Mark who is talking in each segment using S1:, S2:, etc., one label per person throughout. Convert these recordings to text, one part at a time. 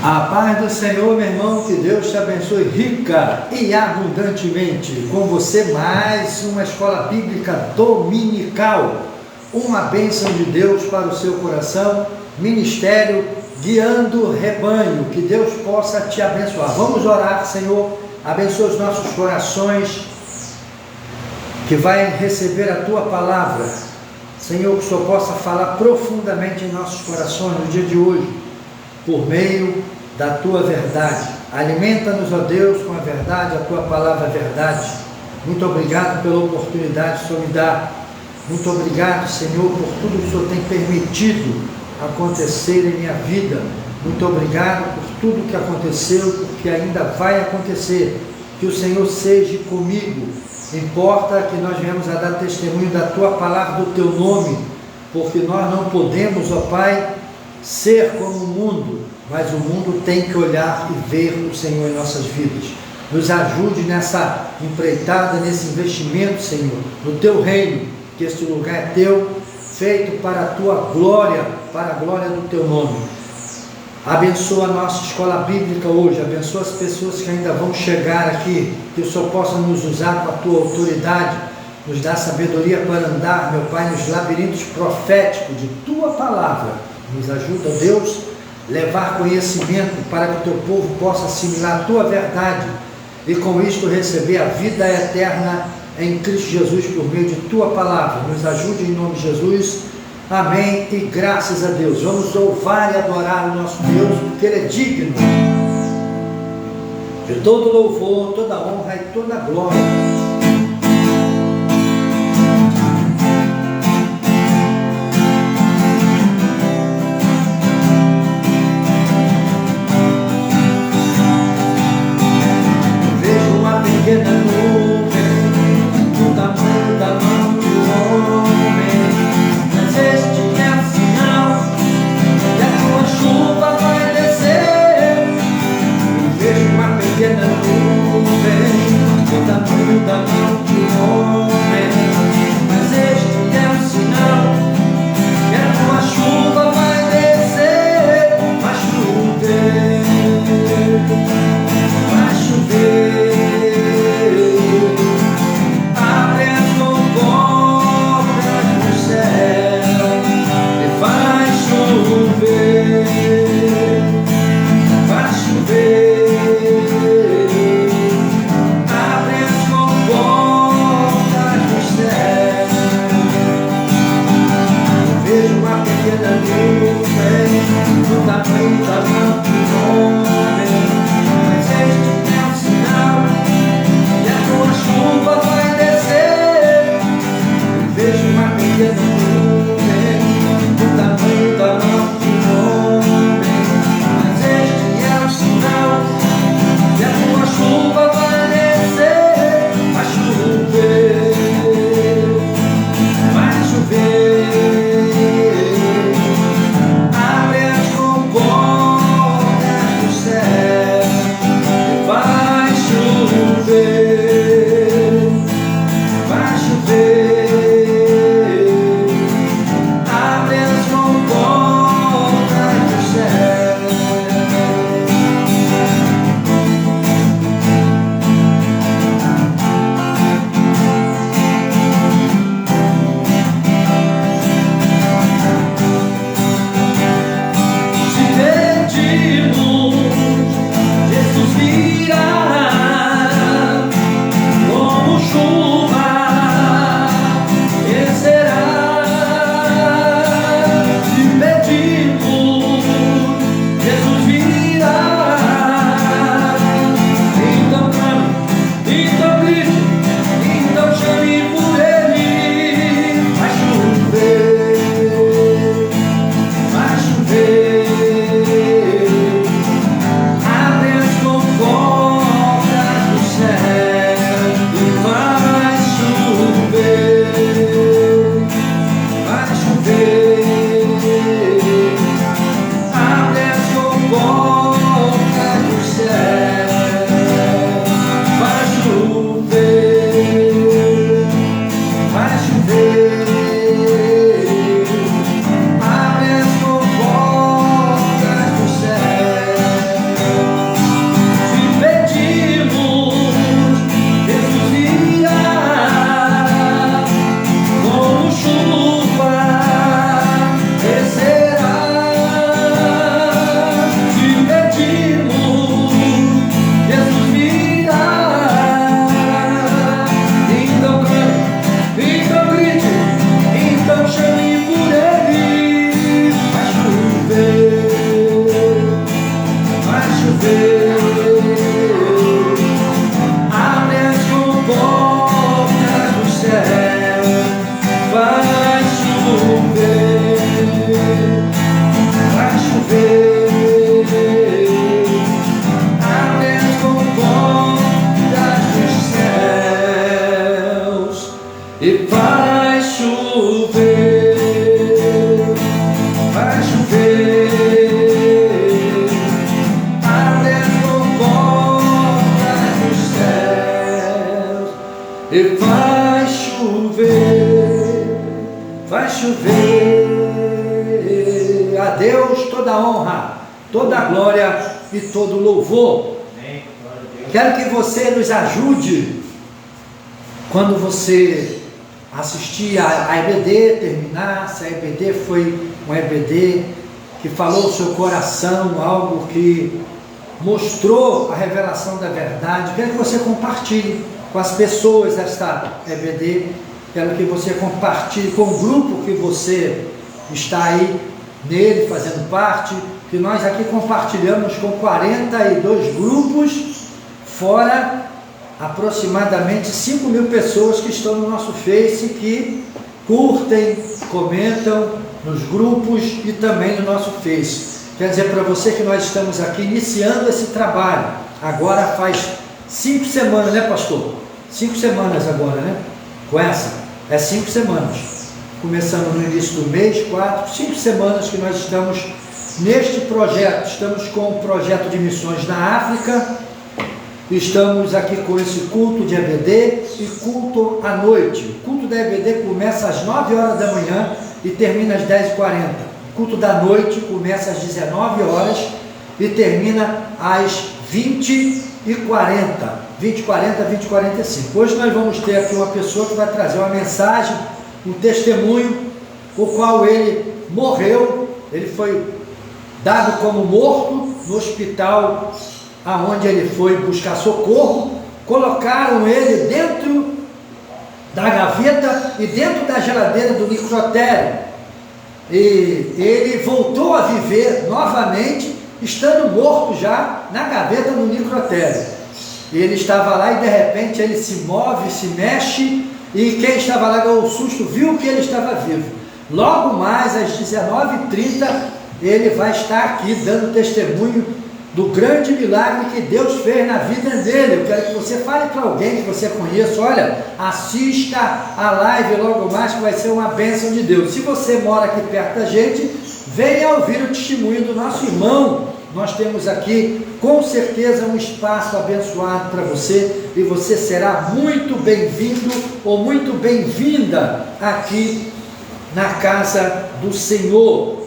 S1: A paz do Senhor, meu irmão, que Deus te abençoe rica e abundantemente. Com você mais uma escola bíblica dominical, uma bênção de Deus para o seu coração, ministério guiando o rebanho, que Deus possa te abençoar. Vamos orar, Senhor, abençoa os nossos corações, que vai receber a Tua palavra. Senhor, que o Senhor possa falar profundamente em nossos corações no dia de hoje, por meio da Tua verdade. Alimenta-nos, ó Deus, com a verdade, a Tua palavra é verdade. Muito obrigado pela oportunidade que o Senhor me dá. Muito obrigado, Senhor, por tudo que o Senhor tem permitido acontecer em minha vida. Muito obrigado por tudo que aconteceu, porque ainda vai acontecer. Que o Senhor seja comigo. Importa que nós venhamos a dar testemunho da Tua palavra, do Teu nome, porque nós não podemos, ó Pai, ser como o mundo, mas o mundo tem que olhar e ver o Senhor em nossas vidas. Nos ajude nessa empreitada, nesse investimento, Senhor, no Teu reino, que este lugar é Teu, feito para a Tua glória, para a glória do Teu nome. Abençoa a nossa escola bíblica hoje, abençoa as pessoas que ainda vão chegar aqui, que o Senhor possa nos usar com a Tua autoridade, nos dar sabedoria para andar, meu Pai, nos labirintos proféticos de Tua palavra. Nos ajuda, Deus, levar conhecimento para que o Teu povo possa assimilar a Tua verdade e com isto receber a vida eterna em Cristo Jesus por meio de Tua palavra. Nos ajude em nome de Jesus. Amém e graças a Deus. Vamos louvar e adorar o nosso Deus, porque Ele é digno de todo louvor, toda honra e toda glória. Pequena nuvem, do tamanho da mão do homem, mas este é o sinal que a Tua chuva vai descer. Eu vejo uma pequena nuvem, do tamanho da mão do homem, mas este é o sinal que a Tua chuva vai descer. Vai chover, vai chover. chover. A Deus toda honra, toda glória e todo louvor. Quero que você nos ajude quando você assistir a EBD, terminar. Se a EBD foi um EBD que falou o seu coração, algo que mostrou a revelação da verdade, quero que você compartilhe com as pessoas esta EBD. Quero que você compartilhe com o grupo que você está aí nele, fazendo parte, que nós aqui compartilhamos com 42 grupos, fora aproximadamente 5.000 pessoas que estão no nosso Face, que curtem, comentam nos grupos e também no nosso Face. Quer dizer para você que nós estamos aqui iniciando esse trabalho, agora faz 5 semanas, né, pastor? 5 semanas agora, né? Com essa, 5 semanas. Começando no início do mês, 5 semanas que nós estamos neste projeto. Estamos com o projeto de missões na África, estamos aqui com esse culto de EBD e culto à noite. O culto da EBD começa às 9 horas da manhã e termina às 10h40. O culto da noite começa às 19 horas e termina às 20h40. 20h40, 20h45. Hoje nós vamos ter aqui uma pessoa que vai trazer uma mensagem, um testemunho, o qual ele morreu, ele foi dado como morto no hospital aonde ele foi buscar socorro. Colocaram ele dentro da gaveta e dentro da geladeira do necrotério, e ele voltou a viver novamente, estando morto já na gaveta do necrotério. E ele estava lá e de repente ele se move, se mexe, e quem estava lá deu um susto, viu que ele estava vivo. Logo mais às 19h30 ele vai estar aqui dando testemunho do grande milagre que Deus fez na vida dele. Eu quero que você fale para alguém que você conheça: olha, assista a live logo mais, que vai ser uma bênção de Deus. Se você mora aqui perto da gente, venha ouvir o testemunho do nosso irmão. Nós temos aqui, com certeza, um espaço abençoado para você, e você será muito bem-vindo ou muito bem-vinda aqui na casa do Senhor.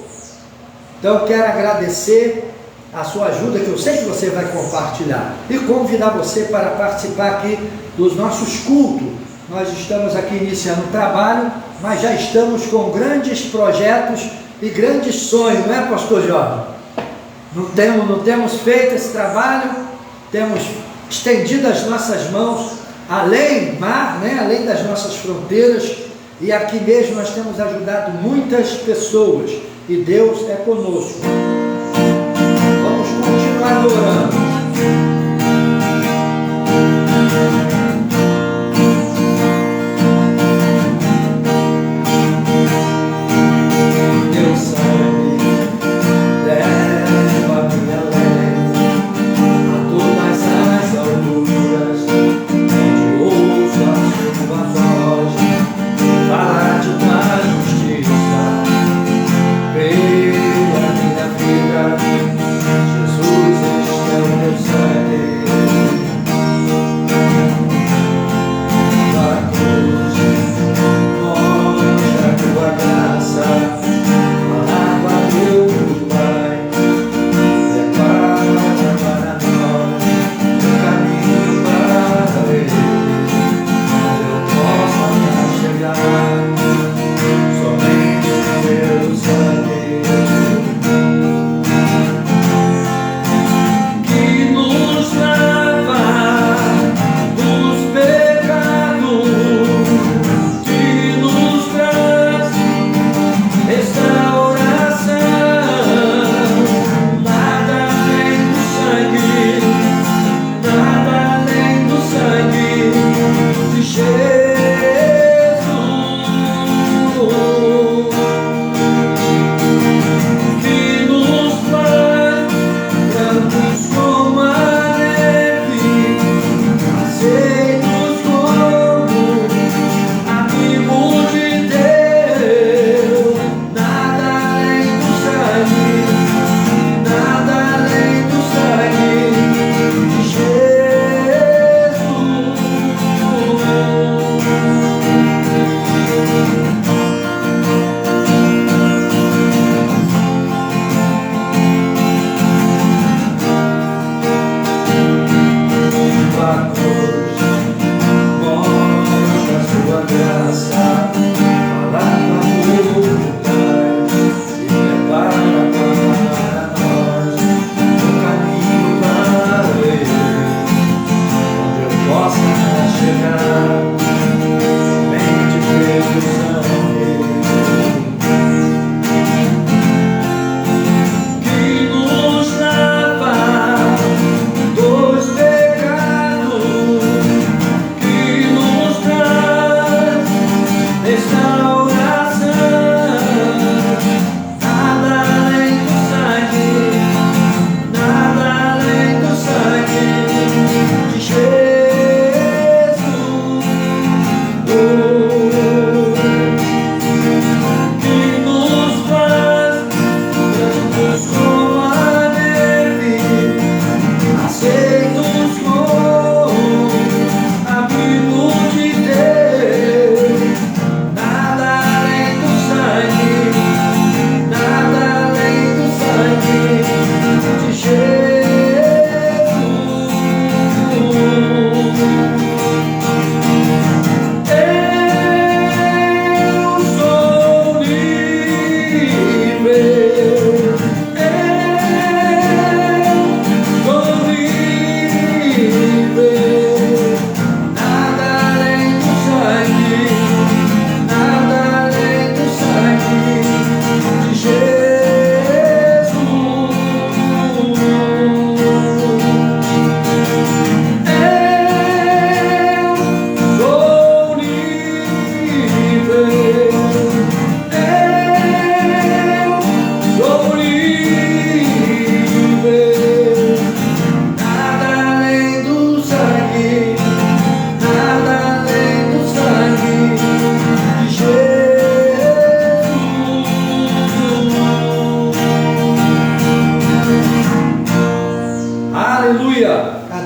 S1: Então, eu quero agradecer a sua ajuda, que eu sei que você vai compartilhar, e convidar você para participar aqui dos nossos cultos. Nós estamos aqui iniciando o trabalho, mas já estamos com grandes projetos e grandes sonhos, não é, pastor Jorge? Não temos feito esse trabalho, temos estendido as nossas mãos além mar, né, além das nossas fronteiras, e aqui mesmo nós temos ajudado muitas pessoas, e Deus é conosco. Vamos continuar adorando.
S2: Jesus, este é o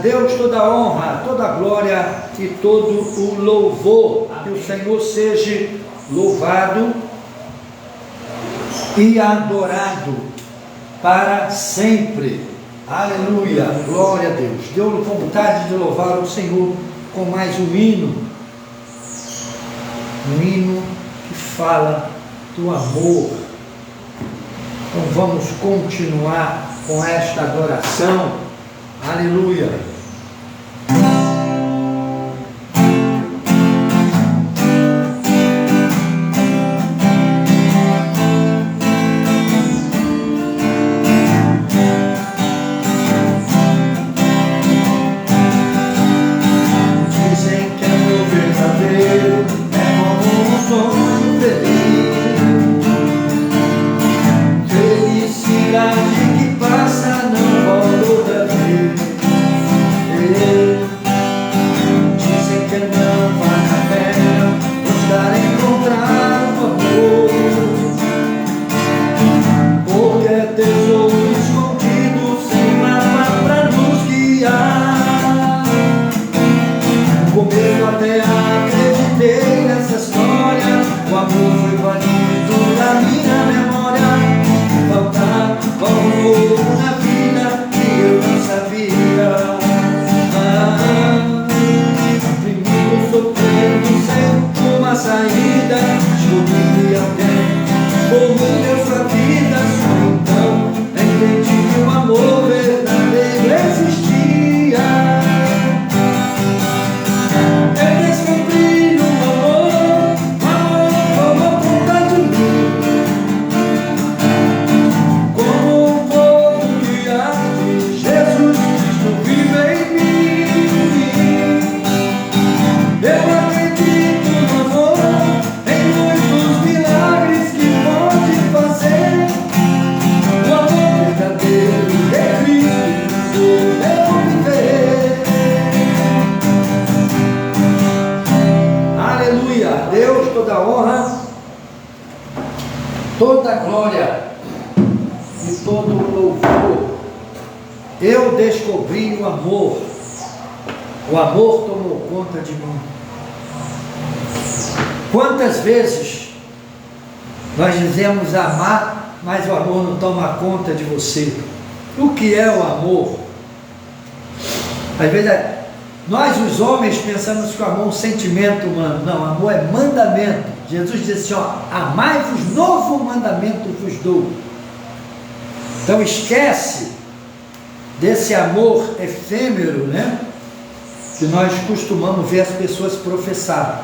S1: Deus toda a honra, toda a glória e todo o louvor. Que o Senhor seja louvado e adorado para sempre. Aleluia, glória a Deus. Deu-lhe vontade de louvar o Senhor com mais um hino que fala do amor. Então vamos continuar com esta adoração. Aleluia. Toda glória e todo louvor. Eu descobri o amor tomou conta de mim. Quantas vezes nós dizemos amar, mas o amor não toma conta de você? O que é o amor? Às vezes nós os homens pensamos que o amor é um sentimento humano. Não, amor é mandamento. Jesus disse assim, amai-vos, novo mandamento vos dou. Então esquece desse amor efêmero, né? Que nós costumamos ver as pessoas professar.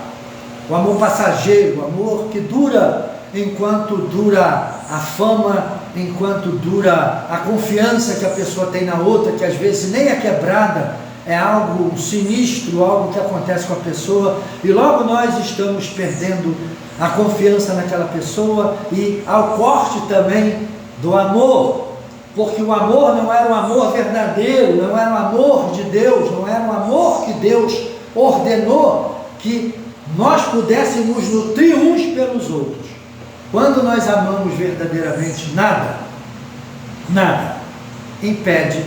S1: O amor passageiro, o amor que dura enquanto dura a fama, enquanto dura a confiança que a pessoa tem na outra, que às vezes nem é quebrada, é algo sinistro, algo que acontece com a pessoa, e logo nós estamos perdendo a confiança naquela pessoa e ao corte também do amor, porque o amor não era um amor verdadeiro, não era um amor de Deus, não era um amor que Deus ordenou que nós pudéssemos nutrir uns pelos outros. Quando nós amamos verdadeiramente, nada impede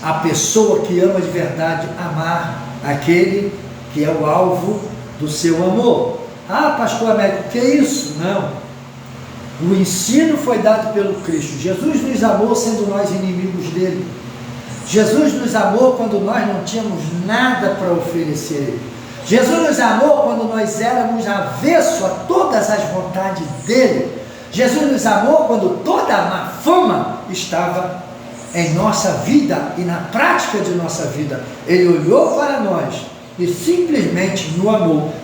S1: a pessoa que ama de verdade amar aquele que é o alvo do seu amor. Ah, pastor Américo, o que é isso? Não. O ensino foi dado pelo Cristo. Jesus nos amou sendo nós inimigos dele. Jesus nos amou quando nós não tínhamos nada para oferecer. Jesus nos amou quando nós éramos avesso a todas as vontades dele. Jesus nos amou quando toda a má fama estava em nossa vida e na prática de nossa vida. Ele olhou para nós e simplesmente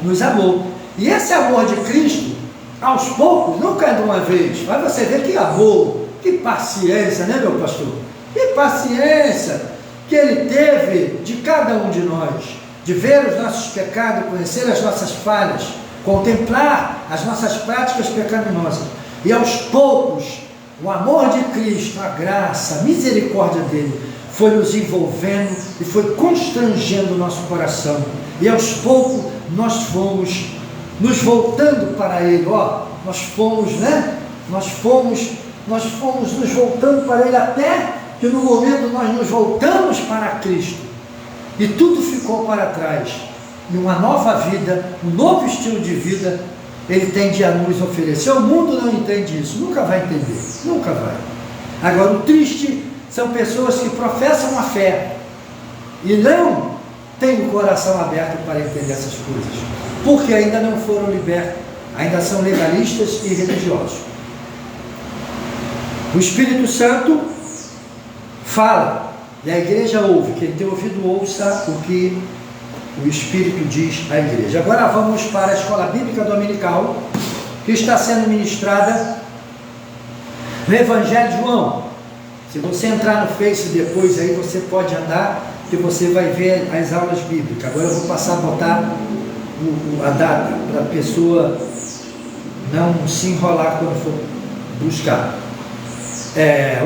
S1: nos amou. E esse amor de Cristo, aos poucos, nunca é de uma vez, mas você vê que amor, que paciência, né, meu pastor? Que paciência que ele teve de cada um de nós, de ver os nossos pecados, conhecer as nossas falhas, contemplar as nossas práticas pecaminosas, e aos poucos o amor de Cristo, a graça, a misericórdia dele foi nos envolvendo e foi constrangendo o nosso coração, e aos poucos nós fomos nos voltando para ele. Nós fomos nos voltando para ele, até que no momento nós nos voltamos para Cristo. e tudo ficou para trás. E uma nova vida, um novo estilo de vida, ele tende a nos oferecer. O mundo não entende isso, nunca vai entender, nunca vai. Agora, o triste são pessoas que professam a fé e não têm o coração aberto para entender essas coisas, porque ainda não foram libertos, ainda são legalistas e religiosos. O Espírito Santo fala, e a igreja ouve. Quem tem ouvido, ouça o que o Espírito diz à igreja. Agora vamos para a escola bíblica dominical, que está sendo ministrada no Evangelho de João. Se você entrar no Face depois, aí você pode andar, que você vai ver as aulas bíblicas. Agora eu vou passar a botar a data, para a pessoa não se enrolar quando for buscar.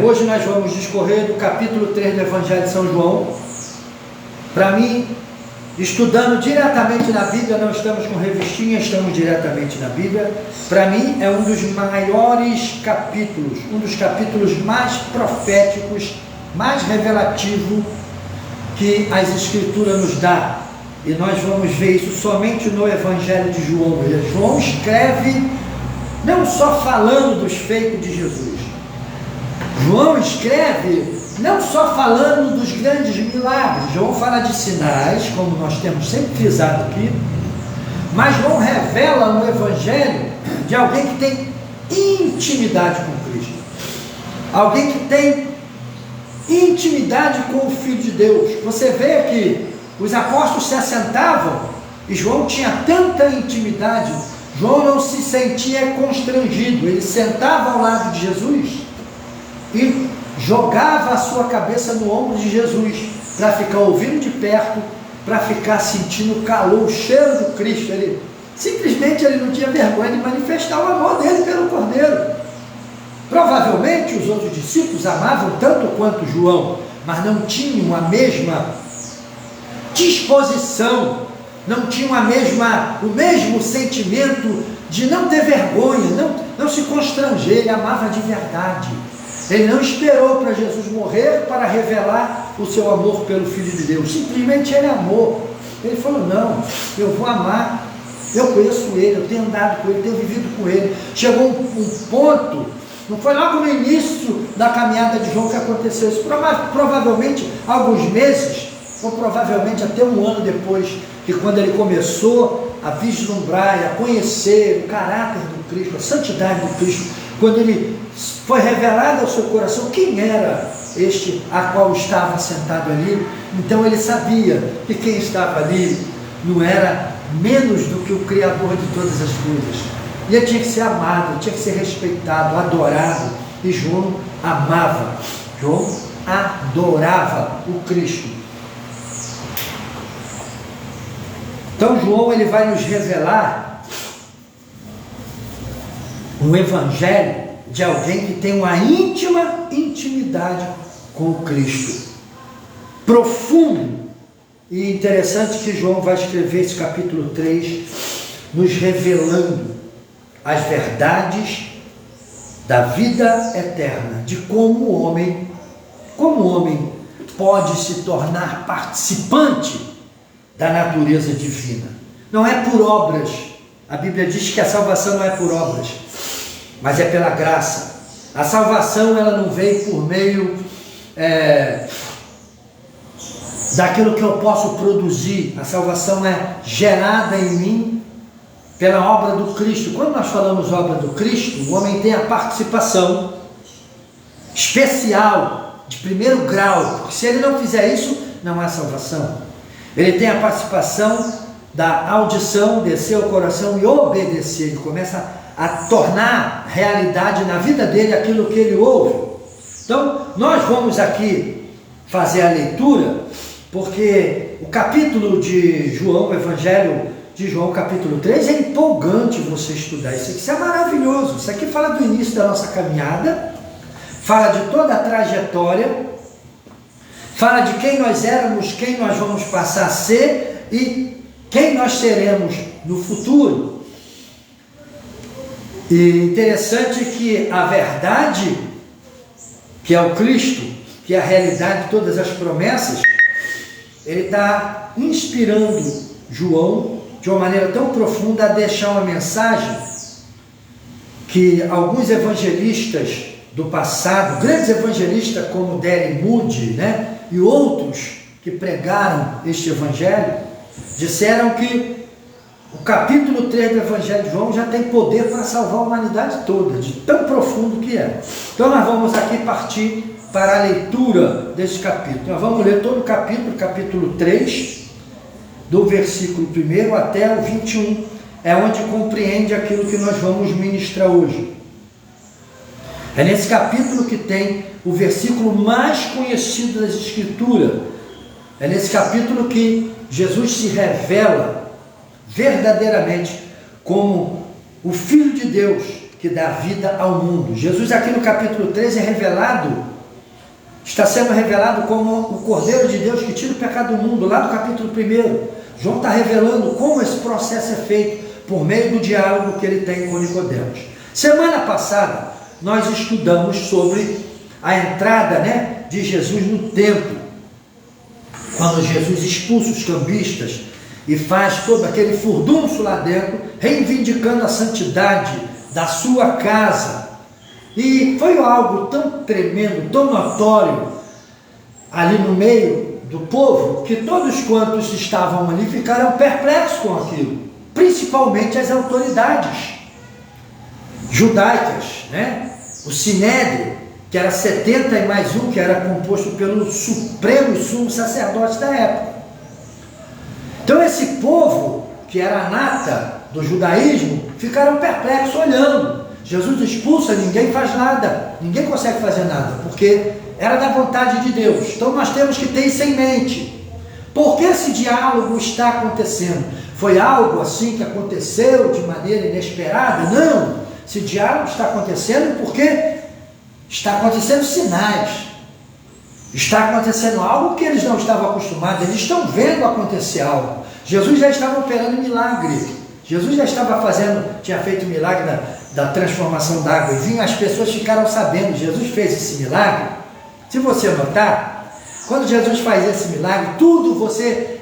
S1: Hoje nós vamos discorrer do capítulo 3 do Evangelho de São João. Para mim, estudando diretamente na Bíblia, não estamos com revistinha, estamos diretamente na Bíblia. Para mim é um dos maiores capítulos, um dos capítulos mais proféticos, mais revelativo que as Escrituras nos dá. E nós vamos ver isso somente no Evangelho de João. João escreve não só falando dos feitos de Jesus. João escreve não só falando dos grandes milagres. João fala de sinais, como nós temos sempre frisado aqui, mas João revela no Evangelho de alguém que tem intimidade com Cristo, alguém que tem intimidade com o Filho de Deus. Você vê que os apóstolos se assentavam e João tinha tanta intimidade, João não se sentia constrangido, ele sentava ao lado de Jesus e jogava a sua cabeça no ombro de Jesus, para ficar ouvindo de perto, para ficar sentindo o calor, o cheiro do Cristo. Ele simplesmente não tinha vergonha de manifestar o amor dele pelo Cordeiro. Provavelmente os outros discípulos amavam tanto quanto João, mas não tinham a mesma disposição, não tinham o mesmo sentimento de não ter vergonha, não se constranger. Ele amava de verdade. Ele não esperou para Jesus morrer para revelar o seu amor pelo Filho de Deus. Simplesmente ele amou. Ele falou, não, eu vou amar. Eu conheço ele, eu tenho andado com ele, tenho vivido com ele. Chegou um ponto, não foi logo no início da caminhada de João que aconteceu isso. Provavelmente alguns meses, ou provavelmente até um ano depois, que quando ele começou a vislumbrar e a conhecer o caráter do Cristo, a santidade do Cristo, quando ele foi revelado ao seu coração quem era este a qual estava sentado ali, então ele sabia que quem estava ali não era menos do que o Criador de todas as coisas. E ele tinha que ser amado, tinha que ser respeitado, adorado. E João amava, João adorava o Cristo. Então João ele vai nos revelar um evangelho de alguém que tem uma íntima intimidade com o Cristo, profundo. E interessante que João vai escrever esse capítulo 3 nos revelando as verdades da vida eterna, de como o homem pode se tornar participante da natureza divina. Não é por obras. A Bíblia diz que a salvação não é por obras, mas é pela graça. A salvação ela não veio por meio daquilo que eu posso produzir. A salvação é gerada em mim pela obra do Cristo. Quando nós falamos obra do Cristo, o homem tem a participação especial, de primeiro grau, porque se ele não fizer isso, não há salvação. Ele tem a participação da audição, descer ao coração e obedecer. Ele começa a tornar realidade na vida dele aquilo que ele ouve. Então, nós vamos aqui fazer a leitura, porque o capítulo de João, o Evangelho de João, capítulo 3, é empolgante você estudar isso aqui. Isso é maravilhoso. Isso aqui fala do início da nossa caminhada, fala de toda a trajetória, fala de quem nós éramos, quem nós vamos passar a ser e quem nós seremos no futuro. E interessante que a verdade, que é o Cristo, que é a realidade de todas as promessas, ele está inspirando João de uma maneira tão profunda a deixar uma mensagem que alguns evangelistas do passado, grandes evangelistas como Derry Moody, né, e outros que pregaram este evangelho, disseram que o capítulo 3 do Evangelho de João já tem poder para salvar a humanidade toda, de tão profundo que é. Então nós vamos aqui partir para a leitura desse capítulo. Nós vamos ler todo o capítulo, capítulo 3, do versículo 1 até o 21, é onde compreende aquilo que nós vamos ministrar hoje. É nesse capítulo que tem o versículo mais conhecido das Escrituras. É nesse capítulo que Jesus se revela verdadeiramente como o Filho de Deus que dá vida ao mundo. Jesus aqui no capítulo 13 é revelado, está sendo revelado como o Cordeiro de Deus que tira o pecado do mundo, lá no capítulo 1. João está revelando como esse processo é feito por meio do diálogo que ele tem com Nicodemos. Semana passada nós estudamos sobre a entrada, né, de Jesus no templo, quando Jesus expulsa os cambistas e faz todo aquele furdunço lá dentro, reivindicando a santidade da sua casa. E foi algo tão tremendo, tão notório ali no meio do povo, que todos quantos estavam ali ficaram perplexos com aquilo, principalmente as autoridades judaicas, né? O Sinédrio, que era 70 e mais um, que era composto pelo supremo e sumo sacerdote da época. Então esse povo, que era a nata do judaísmo, ficaram perplexos olhando. Jesus expulsa, ninguém faz nada, ninguém consegue fazer nada, porque era da vontade de Deus. Então nós temos que ter isso em mente. Por que esse diálogo está acontecendo? Foi algo assim que aconteceu de maneira inesperada? Não! Esse diálogo está acontecendo porque está acontecendo sinais. Está acontecendo algo que eles não estavam acostumados. Eles estão vendo acontecer algo. Jesus já estava operando milagre. Jesus já estava tinha feito o milagre da transformação da água em vinho. As pessoas ficaram sabendo. Jesus fez esse milagre. Se você notar, quando Jesus faz esse milagre, tudo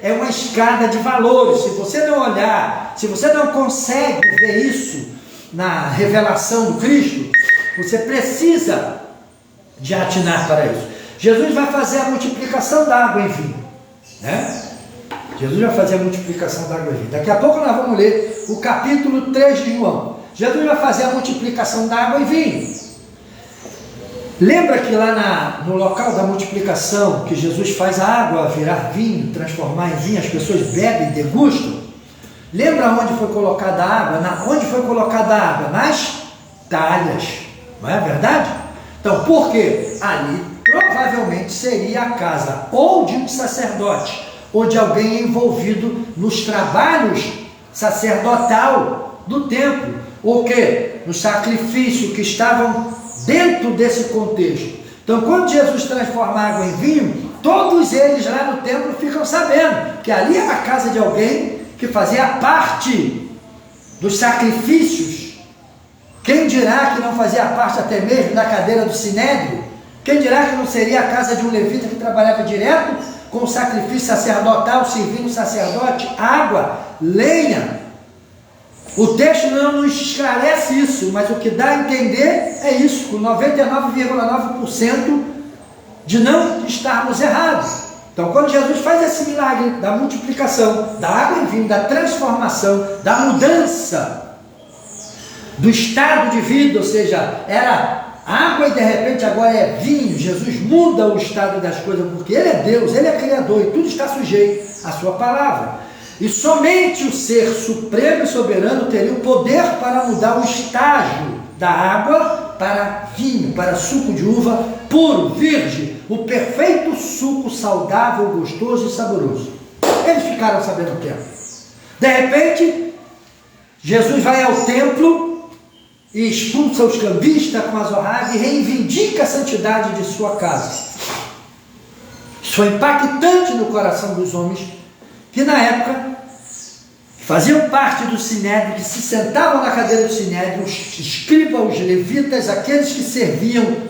S1: é uma escada de valores. Se você não olhar, se você não consegue ver isso na revelação do Cristo, você precisa de atinar para isso. Jesus vai fazer a multiplicação da água em vinho, né? Jesus vai fazer a multiplicação da água em vinho. Daqui a pouco nós vamos ler o capítulo 3 de João. Jesus vai fazer a multiplicação da água em vinho. Lembra que lá no local da multiplicação, que Jesus faz a água virar vinho, transformar em vinho, as pessoas bebem e degustam? Lembra onde foi colocada a água? Onde foi colocada a água? Nas talhas, não é verdade? Então, por quê? Ali provavelmente seria a casa ou de um sacerdote, ou de alguém envolvido nos trabalhos sacerdotal do templo, ou que no sacrifício que estavam dentro desse contexto. Então, quando Jesus transforma a água em vinho, todos eles lá no templo ficam sabendo que ali era a casa de alguém que fazia parte dos sacrifícios. Quem dirá que não fazia parte até mesmo da cadeira do Sinédrio? Quem dirá que não seria a casa de um levita que trabalhava direto com o sacrifício sacerdotal, servindo o sacerdote água, lenha? O texto não nos esclarece isso, mas o que dá a entender é isso, com 99,9% de não estarmos errados. Então, quando Jesus faz esse milagre da multiplicação, da água em vinho, da transformação, da mudança do estado de vida, ou seja, era água e de repente agora é vinho, Jesus muda o estado das coisas, porque Ele é Deus, Ele é Criador e tudo está sujeito à sua palavra. E somente o Ser Supremo e Soberano teria o poder para mudar o estágio da água para vinho, para suco de uva puro, virgem, o perfeito suco saudável, gostoso e saboroso. Eles ficaram sabendo o tempo. De repente, Jesus vai ao templo e expulsa os cambistas com azorrague e reivindica a santidade de sua casa. Isso foi impactante no coração dos homens que na época faziam parte do Sinédrio, que se sentavam na cadeira do Sinédrio, os escribas, os levitas, aqueles que serviam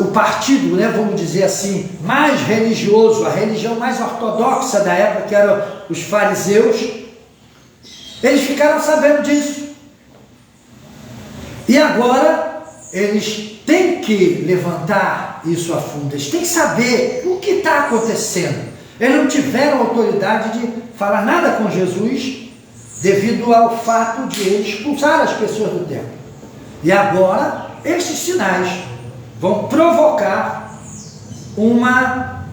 S1: o partido, né, vamos dizer assim, mais religioso, a religião mais ortodoxa da época, que eram os fariseus, eles ficaram sabendo disso. E agora eles têm que levantar isso a fundo, eles têm que saber o que está acontecendo. Eles não tiveram autoridade de falar nada com Jesus, devido ao fato de ele expulsar as pessoas do templo. E agora, estes sinais vão provocar uma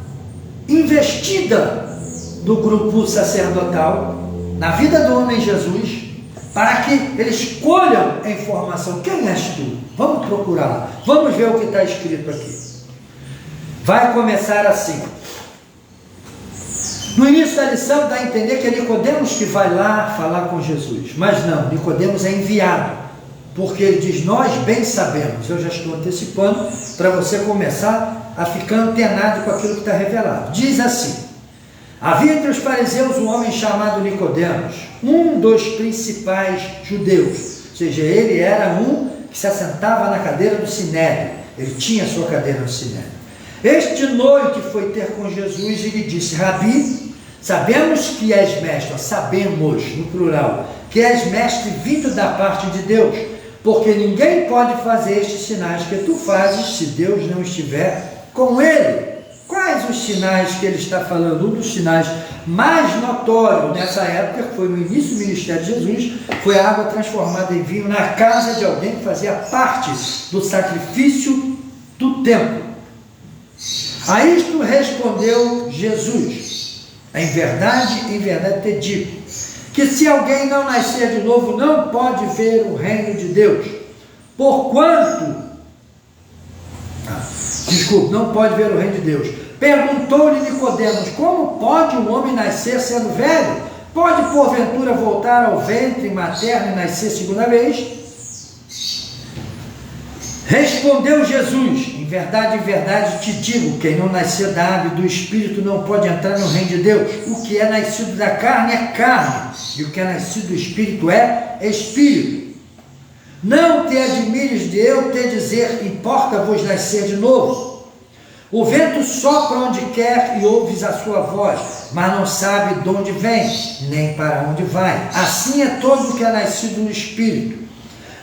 S1: investida do grupo sacerdotal na vida do homem Jesus, para que eles colham a informação. Quem és tu? Vamos procurar, vamos ver o que está escrito aqui. Vai começar assim. No início da lição dá a entender que é Nicodemos que vai lá falar com Jesus, mas não, Nicodemos é enviado, porque ele diz, nós bem sabemos. Eu já estou antecipando para você começar a ficar antenado com aquilo que está revelado. Diz assim: havia entre os fariseus um homem chamado Nicodemos, um dos principais judeus, ou seja, ele era um que se assentava na cadeira do Sinédrio, ele tinha sua cadeira no Sinédrio. Este noite foi ter com Jesus e lhe disse, Rabi, sabemos que és mestre, sabemos, no plural, que és mestre vindo da parte de Deus, porque ninguém pode fazer estes sinais que tu fazes se Deus não estiver com ele. Quais os sinais que ele está falando? Um dos sinais mais notórios nessa época, que foi no início do ministério de Jesus, foi a água transformada em vinho na casa de alguém que fazia parte do sacrifício do templo. A isto respondeu Jesus, em verdade te digo, que se alguém não nascer de novo, não pode ver o reino de Deus. Porquanto, não pode ver o reino de Deus. Perguntou-lhe Nicodemos, como pode um homem nascer sendo velho? Pode porventura voltar ao ventre materno e nascer segunda vez? Respondeu Jesus, em verdade te digo, quem não nascer da água e do Espírito não pode entrar no reino de Deus. O que é nascido da carne é carne, e o que é nascido do Espírito é Espírito. Não te admires de eu te dizer, importa-vos nascer de novo. O vento sopra onde quer e ouves a sua voz, mas não sabe de onde vem, nem para onde vai. Assim é todo o que é nascido no Espírito.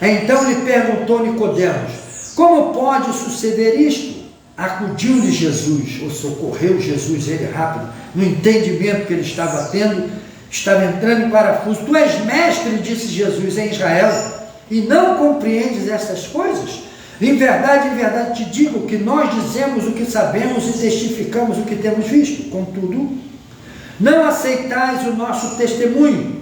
S1: Então lhe perguntou Nicodemos, como pode suceder isto? Acudiu-lhe Jesus, ou socorreu Jesus, ele rápido, no entendimento que ele estava tendo, estava entrando em parafuso. Tu és mestre, disse Jesus, em Israel, e não compreendes estas coisas? Em verdade te digo que nós dizemos o que sabemos e testificamos o que temos visto. Contudo, não aceitais o nosso testemunho.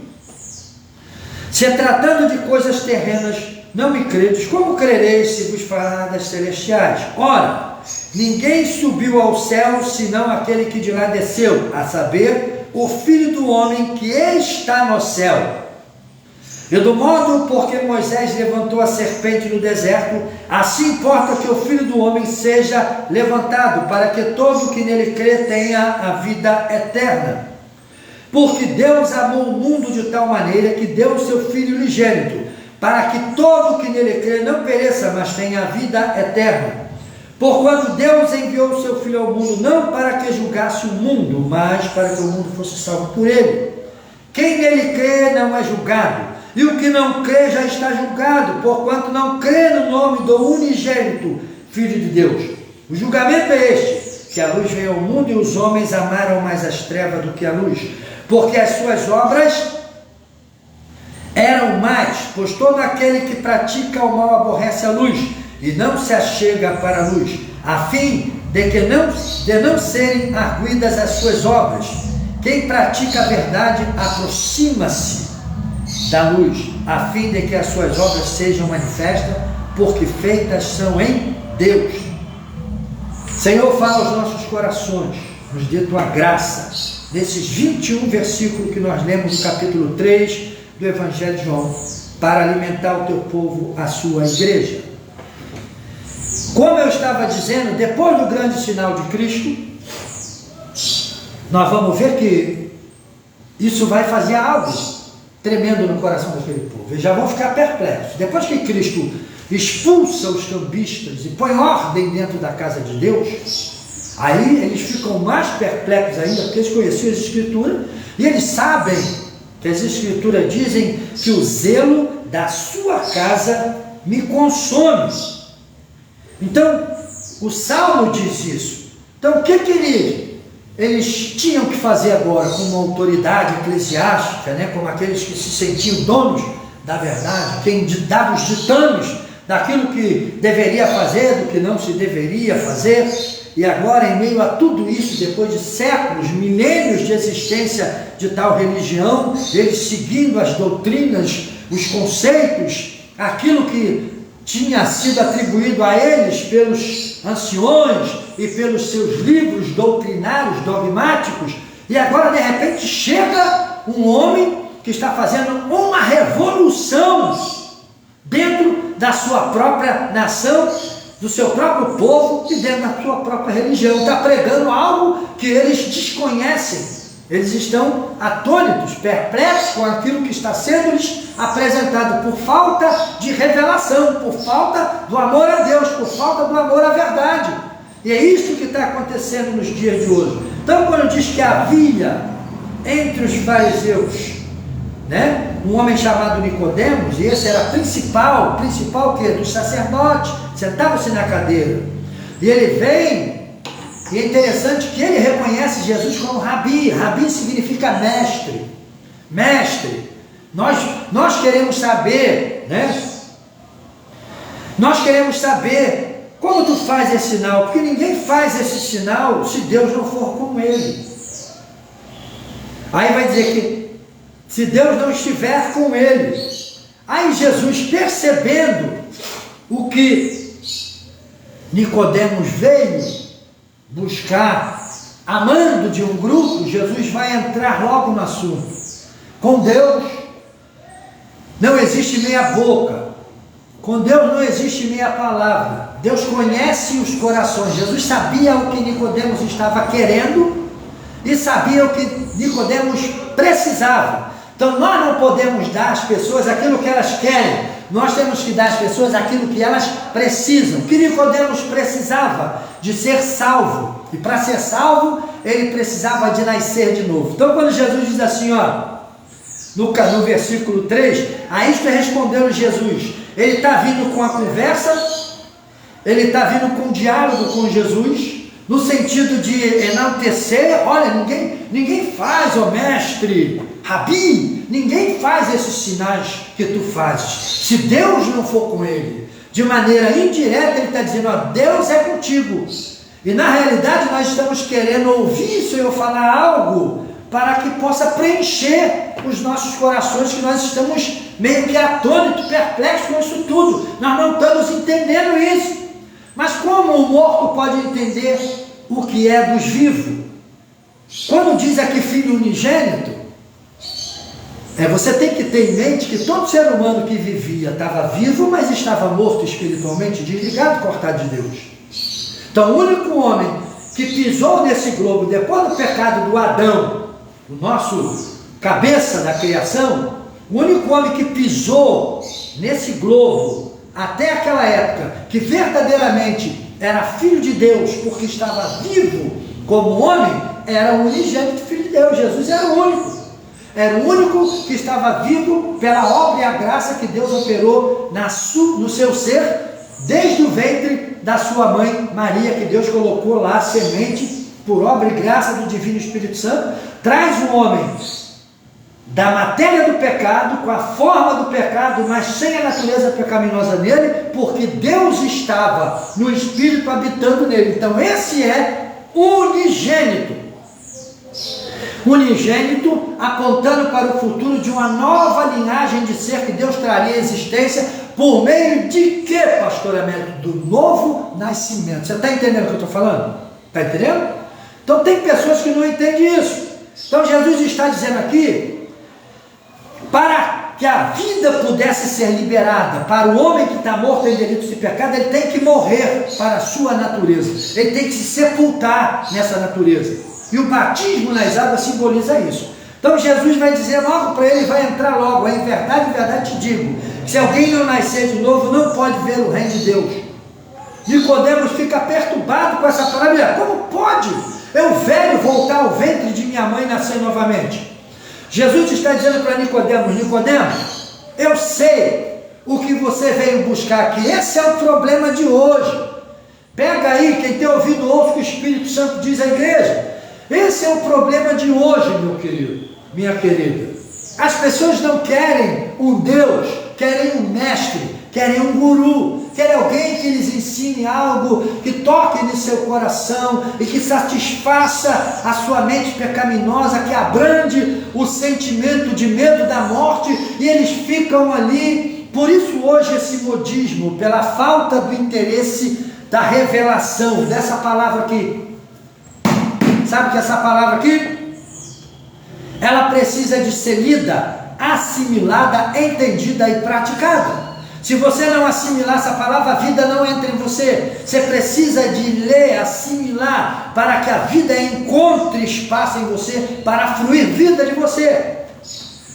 S1: Se tratando de coisas terrenas, não me credes, como crereis se vos falar das celestiais? Ora, ninguém subiu ao céu, senão aquele que de lá desceu, a saber, o Filho do Homem que está no céu. E do modo porque Moisés levantou a serpente no deserto, assim importa que o Filho do Homem seja levantado, para que todo que nele crê tenha a vida eterna. Porque Deus amou o mundo de tal maneira que deu o seu Filho unigênito, para que todo que nele crê não pereça, mas tenha a vida eterna. Porquanto Deus enviou o seu Filho ao mundo, não para que julgasse o mundo, mas para que o mundo fosse salvo por ele. Quem nele crê não é julgado, e o que não crê já está julgado, porquanto não crê no nome do unigênito Filho de Deus. O julgamento é este, que a luz veio ao mundo e os homens amaram mais as trevas do que a luz, porque as suas obras eram mais, pois todo aquele que pratica o mal aborrece a luz e não se achega para a luz, a fim de não serem arguidas as suas obras. Quem pratica a verdade aproxima-se da luz, a fim de que as suas obras sejam manifestas, porque feitas são em Deus. Senhor, fala aos nossos corações, nos dê tua graça, nesses 21 versículos que nós lemos do capítulo 3 do Evangelho de João, para alimentar o teu povo, a sua igreja. Como eu estava dizendo, depois do grande sinal de Cristo, nós vamos ver que isso vai fazer algo tremendo no coração daquele povo. Eles já vão ficar perplexos. Depois que Cristo expulsa os cambistas e põe ordem dentro da casa de Deus, aí eles ficam mais perplexos ainda, porque eles conheciam as Escrituras, e eles sabem que as Escrituras dizem que o zelo da sua casa me consome. Então, o Salmo diz isso. Então, o que eles tinham que fazer agora, como uma autoridade eclesiástica, né, como aqueles que se sentiam donos da verdade, quem dava os ditames daquilo que deveria fazer, do que não se deveria fazer? E agora, em meio a tudo isso, depois de séculos, milênios de existência de tal religião, eles seguindo as doutrinas, os conceitos, aquilo que tinha sido atribuído a eles pelos anciões e pelos seus livros doutrinários, dogmáticos, e agora de repente chega um homem que está fazendo uma revolução dentro da sua própria nação, do seu próprio povo e dentro da sua própria religião. Está pregando algo que eles desconhecem. Eles estão atônitos, perplexos com aquilo que está sendo lhes apresentado por falta de revelação, por falta do amor a Deus, por falta do amor à verdade. E é isso que está acontecendo nos dias de hoje. Então, quando diz que havia entre os fariseus, né, um homem chamado Nicodemos, e esse era principal que dos sacerdotes, sentava-se na cadeira, e ele vem. E é interessante que ele reconhece Jesus como Rabi. Rabi significa mestre. Mestre. Nós queremos saber, né? Nós queremos saber como tu faz esse sinal, porque ninguém faz esse sinal se Deus não for com ele. Aí vai dizer que se Deus não estiver com ele. Aí Jesus, percebendo o que Nicodemos veio buscar, amando de um grupo, Jesus vai entrar logo no assunto. Com Deus não existe meia boca, com Deus não existe meia palavra. Deus conhece os corações. Jesus sabia o que Nicodemos estava querendo e sabia o que Nicodemos precisava. Então nós não podemos dar às pessoas aquilo que elas querem. Nós temos que dar às pessoas aquilo que elas precisam. Que Nicodemos precisava de ser salvo. E para ser salvo, ele precisava de nascer de novo. Então quando Jesus diz assim, ó, no versículo 3, a isto respondeu Jesus. Ele está vindo com a conversa, ele está vindo com um diálogo com Jesus, no sentido de enaltecer. Olha, ninguém faz, ó mestre, Rabi, ninguém faz esses sinais que tu fazes, se Deus não for com ele. De maneira indireta ele está dizendo, ó, Deus é contigo. E na realidade nós estamos querendo ouvir o Senhor falar algo para que possa preencher os nossos corações, que nós estamos meio que atônitos, perplexos com isso tudo. Nós não estamos entendendo isso. Mas como o morto pode entender o que é dos vivos? Quando diz aqui filho unigênito, você tem que ter em mente que todo ser humano que vivia estava vivo, mas estava morto espiritualmente, desligado, cortado de Deus. Então o único homem que pisou nesse globo depois do pecado do Adão, o nosso cabeça da criação, o único homem que pisou nesse globo até aquela época, que verdadeiramente era filho de Deus, porque estava vivo como homem, era o unigênito filho de Deus. Jesus era o único. Era o único que estava vivo pela obra e a graça que Deus operou no seu ser, desde o ventre da sua mãe Maria, que Deus colocou lá a semente, por obra e graça do Divino Espírito Santo, traz o homem da matéria do pecado, com a forma do pecado, mas sem a natureza pecaminosa nele, porque Deus estava no Espírito habitando nele. Então esse é unigênito. Unigênito apontando para o futuro de uma nova linhagem de ser que Deus traria à existência por meio de quê, pastor Américo? Do novo nascimento. Você está entendendo o que eu estou falando? Está entendendo? Então tem pessoas que não entendem isso. Então Jesus está dizendo aqui, para que a vida pudesse ser liberada para o homem que está morto em delitos e pecado, ele tem que morrer para a sua natureza. Ele tem que se sepultar nessa natureza. E o batismo nas águas simboliza isso. Então Jesus vai dizer logo para ele, vai entrar logo, em verdade te digo, se alguém não nascer de novo, não pode ver o reino de Deus. Nicodemos fica perturbado com essa palavra, como pode eu velho voltar ao ventre de minha mãe e nascer novamente? Jesus está dizendo para Nicodemos, Nicodemos, eu sei o que você veio buscar aqui, esse é o problema de hoje. Pega aí, quem tem ouvido ouve o que o Espírito Santo diz à igreja. Esse é o problema de hoje, meu querido, minha querida. As pessoas não querem um Deus, querem um mestre, querem um guru, querem alguém que lhes ensine algo, que toque no seu coração e que satisfaça a sua mente pecaminosa, que abrande o sentimento de medo da morte, e eles ficam ali. Por isso hoje esse modismo, pela falta do interesse da revelação dessa palavra aqui. Sabe que essa palavra aqui, ela precisa de ser lida, assimilada, entendida e praticada. Se você não assimilar essa palavra, a vida não entra em você. Você precisa de ler, assimilar, para que a vida encontre espaço em você, para fluir vida de você.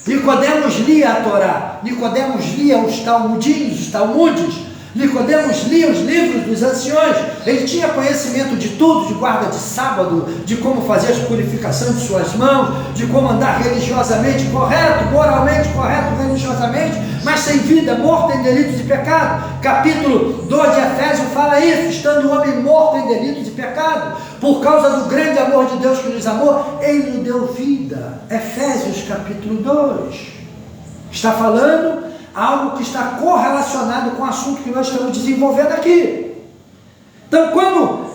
S1: Nicodemos lia a Torá, Nicodemos lia os Talmudinhos, os Talmudes, Nicodemos lia os livros dos anciões, ele tinha conhecimento de tudo, de guarda de sábado, de como fazer a purificação de suas mãos, de como andar religiosamente correto, moralmente correto, religiosamente, mas sem vida, morto em delitos e pecado. Capítulo 2 de Efésios fala isso, estando o homem morto em delitos e pecado, por causa do grande amor de Deus que nos amou, ele nos deu vida. Efésios capítulo 2, está falando algo que está correlacionado com o assunto que nós estamos desenvolvendo aqui. Então, quando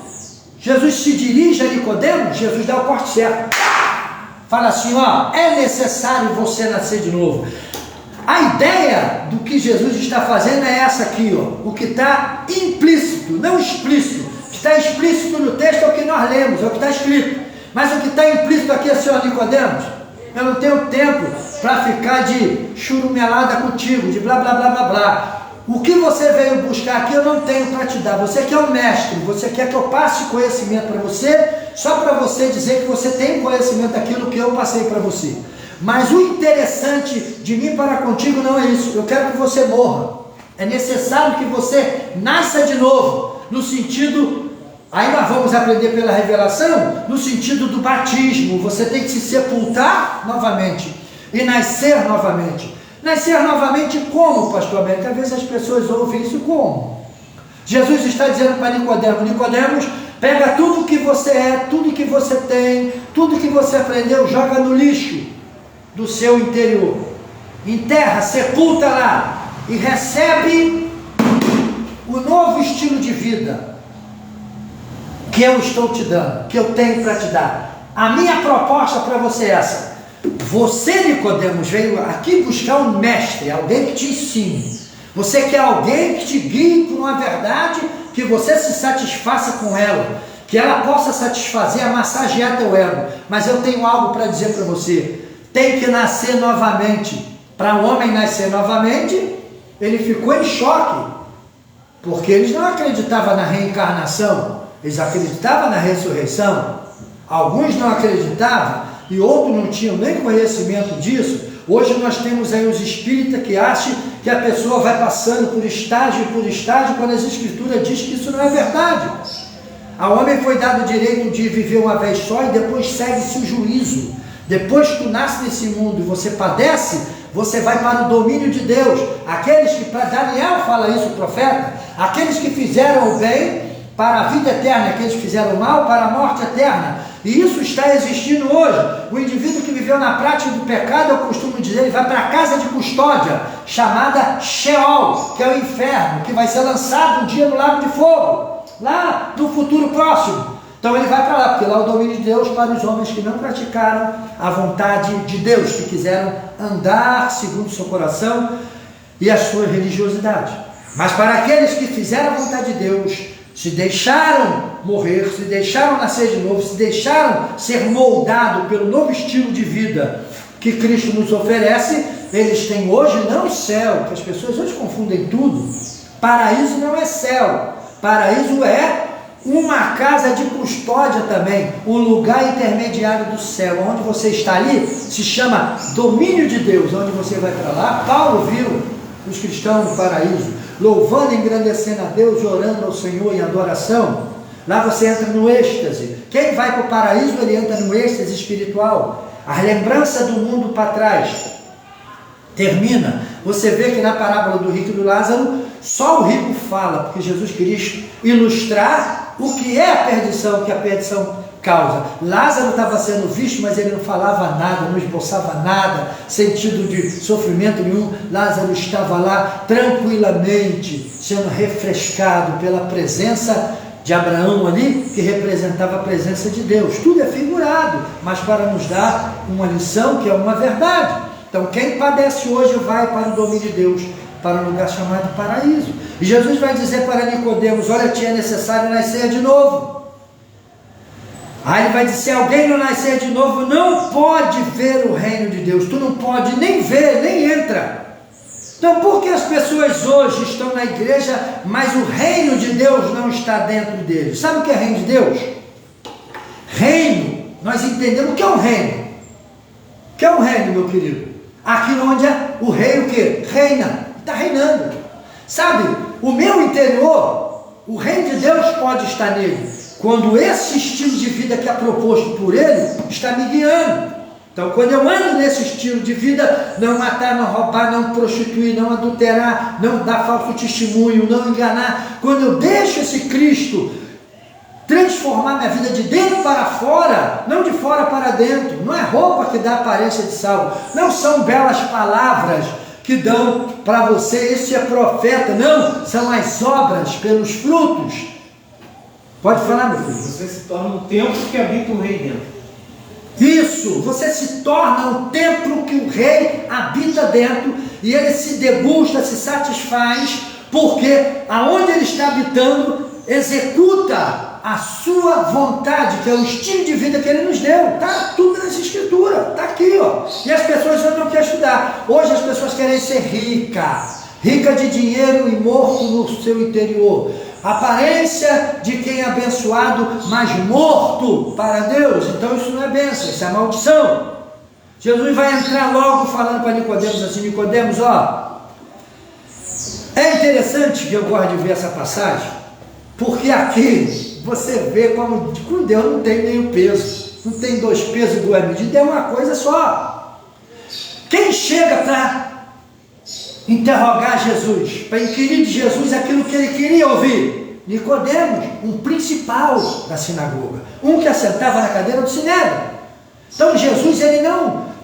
S1: Jesus se dirige a Nicodemos, Jesus dá o corte certo. Fala assim, ó, é necessário você nascer de novo. A ideia do que Jesus está fazendo é essa aqui, ó, o que está implícito, não explícito. O que está explícito no texto é o que nós lemos, é o que está escrito. Mas o que está implícito aqui é assim, ó, Nicodemos, eu não tenho tempo para ficar de churumelada contigo, de blá blá blá blá blá. O que você veio buscar aqui eu não tenho para te dar. Você quer um mestre, você quer que eu passe conhecimento para você, só para você dizer que você tem conhecimento daquilo que eu passei para você. Mas o interessante de mim para contigo não é isso. Eu quero que você morra. É necessário que você nasça de novo, no sentido... Aí nós vamos aprender pela revelação, no sentido do batismo. Você tem que se sepultar novamente e nascer novamente. Nascer novamente como, pastor Américo? Às vezes as pessoas ouvem isso como? Jesus está dizendo para Nicodemos, Nicodemos, pega tudo que você é, tudo que você tem, tudo que você aprendeu, joga no lixo do seu interior. Enterra, sepulta lá e recebe o novo estilo de vida que eu estou te dando, que eu tenho para te dar. A minha proposta para você é essa. Você, Nicodemos, veio aqui buscar um mestre, alguém que te ensine. Você quer alguém que te guie por uma verdade, que você se satisfaça com ela, que ela possa satisfazer, massagear teu ego. Mas eu tenho algo para dizer para você. Tem que nascer novamente. Para o homem nascer novamente, ele ficou em choque, porque eles não acreditavam na reencarnação. Eles acreditavam na ressurreição. Alguns não acreditavam e outros não tinham nem conhecimento disso. Hoje nós temos aí os espíritas que acham que a pessoa vai passando por estágio, quando as escrituras dizem que isso não é verdade. Ao homem foi dado o direito de viver uma vez só e depois segue-se o juízo. Depois que tu nasce nesse mundo e você padece, você vai para o domínio de Deus. Aqueles que, para Daniel fala isso, o profeta, aqueles que fizeram o bem para a vida eterna, aqueles que fizeram o mal para a morte eterna. E isso está existindo hoje. O indivíduo que viveu na prática do pecado, eu costumo dizer, ele vai para a casa de custódia, chamada Sheol, que é o inferno, que vai ser lançado um dia no lago de fogo, lá no futuro próximo. Então ele vai para lá, porque lá é o domínio de Deus para os homens que não praticaram a vontade de Deus, que quiseram andar segundo o seu coração e a sua religiosidade. Mas para aqueles que fizeram a vontade de Deus, se deixaram morrer, se deixaram nascer de novo, se deixaram ser moldados pelo novo estilo de vida que Cristo nos oferece, eles têm hoje não o céu, que as pessoas hoje confundem tudo. Paraíso não é céu, paraíso é uma casa de custódia também, o lugar intermediário do céu, onde você está ali, se chama domínio de Deus, onde você vai para lá. Paulo viu os cristãos no paraíso, louvando e engrandecendo a Deus, orando ao Senhor em adoração. Lá você entra no êxtase. Quem vai para o paraíso, ele entra no êxtase espiritual. A lembrança do mundo para trás termina. Você vê que na parábola do rico e do Lázaro, só o rico fala, porque Jesus queria ilustrar o que é a perdição, o que a perdição causa. Lázaro estava sendo visto, mas ele não falava nada, não esboçava nada, sentido de sofrimento nenhum. Lázaro estava lá tranquilamente, sendo refrescado pela presença de Abraão ali, que representava a presença de Deus. Tudo é figurado, mas para nos dar uma lição que é uma verdade. Então quem padece hoje vai para o domínio de Deus, para um lugar chamado paraíso. E Jesus vai dizer para Nicodemos: olha, te é necessário nascer de novo. Aí ele vai dizer: se alguém não nascer de novo, não pode ver o reino de Deus. Tu não pode nem ver, nem entra. Então por que as pessoas hoje estão na igreja, mas o reino de Deus não está dentro deles? Sabe o que é reino de Deus? Reino, nós entendemos o que é um reino. O que é um reino, meu querido? Aquilo onde é o rei o que? Reina, está reinando. Sabe, o meu interior, o reino de Deus pode estar nele, quando esse estilo de vida que é proposto por ele está me guiando. Então quando eu ando nesse estilo de vida, não matar, não roubar, não prostituir, não adulterar, não dar falso testemunho, não enganar, quando eu deixo esse Cristo transformar minha vida de dentro para fora, não de fora para dentro, não é roupa que dá aparência de salvo, não são belas palavras que dão para você, esse é profeta, não, são as obras pelos frutos. Pode falar, meu filho.
S2: Você se torna um templo que habita o rei dentro.
S1: Isso, você se torna um templo que o rei habita dentro, e ele se degusta, se satisfaz, porque aonde ele está habitando, executa a sua vontade, que é o estilo de vida que ele nos deu. Está tudo nessa escritura, está aqui, ó. E as pessoas já não querem estudar. Hoje as pessoas querem ser ricas, rica de dinheiro e morto no seu interior. Aparência de quem é abençoado, mas morto para Deus. Então isso não é bênção, isso é maldição. Jesus vai entrar logo falando para Nicodemos assim: Nicodemos, ó, é interessante que eu gosto de ver essa passagem, porque aqui você vê como com Deus não tem nenhum peso, não tem dois pesos e duas medidas, é uma coisa só. Quem chega para interrogar Jesus, para inquirir de Jesus aquilo que ele queria ouvir? Nicodemos, um principal da sinagoga, um que assentava na cadeira do sinédrio. Então Jesus, ele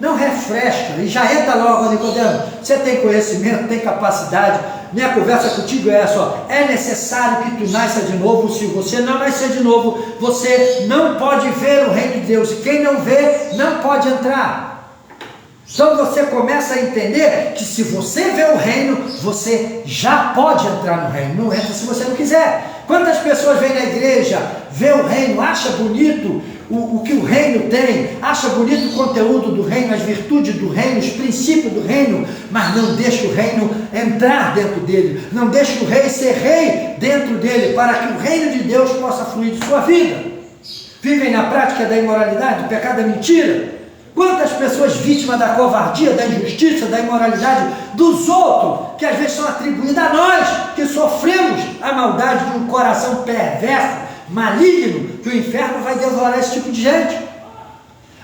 S1: não refresca, ele já entra logo: Nicodemos, você tem conhecimento, tem capacidade, minha conversa contigo é essa, ó, é necessário que tu nasça de novo. Se você não nascer de novo, você não pode ver o reino de Deus, e quem não vê, não pode entrar. Então você começa a entender que se você vê o reino, você já pode entrar no reino. Não entra se você não quiser. Quantas pessoas vêm na igreja, vê o reino, acha bonito o que o reino tem, acha bonito o conteúdo do reino, as virtudes do reino, os princípios do reino, mas não deixa o reino entrar dentro dele, não deixa o rei ser rei dentro dele, para que o reino de Deus possa fluir de sua vida. Vivem na prática da imoralidade, do pecado, da mentira. Quantas pessoas vítimas da covardia, da injustiça, da imoralidade dos outros, que às vezes são atribuídas a nós, que sofremos a maldade de um coração perverso, maligno, que o inferno vai devorar esse tipo de gente.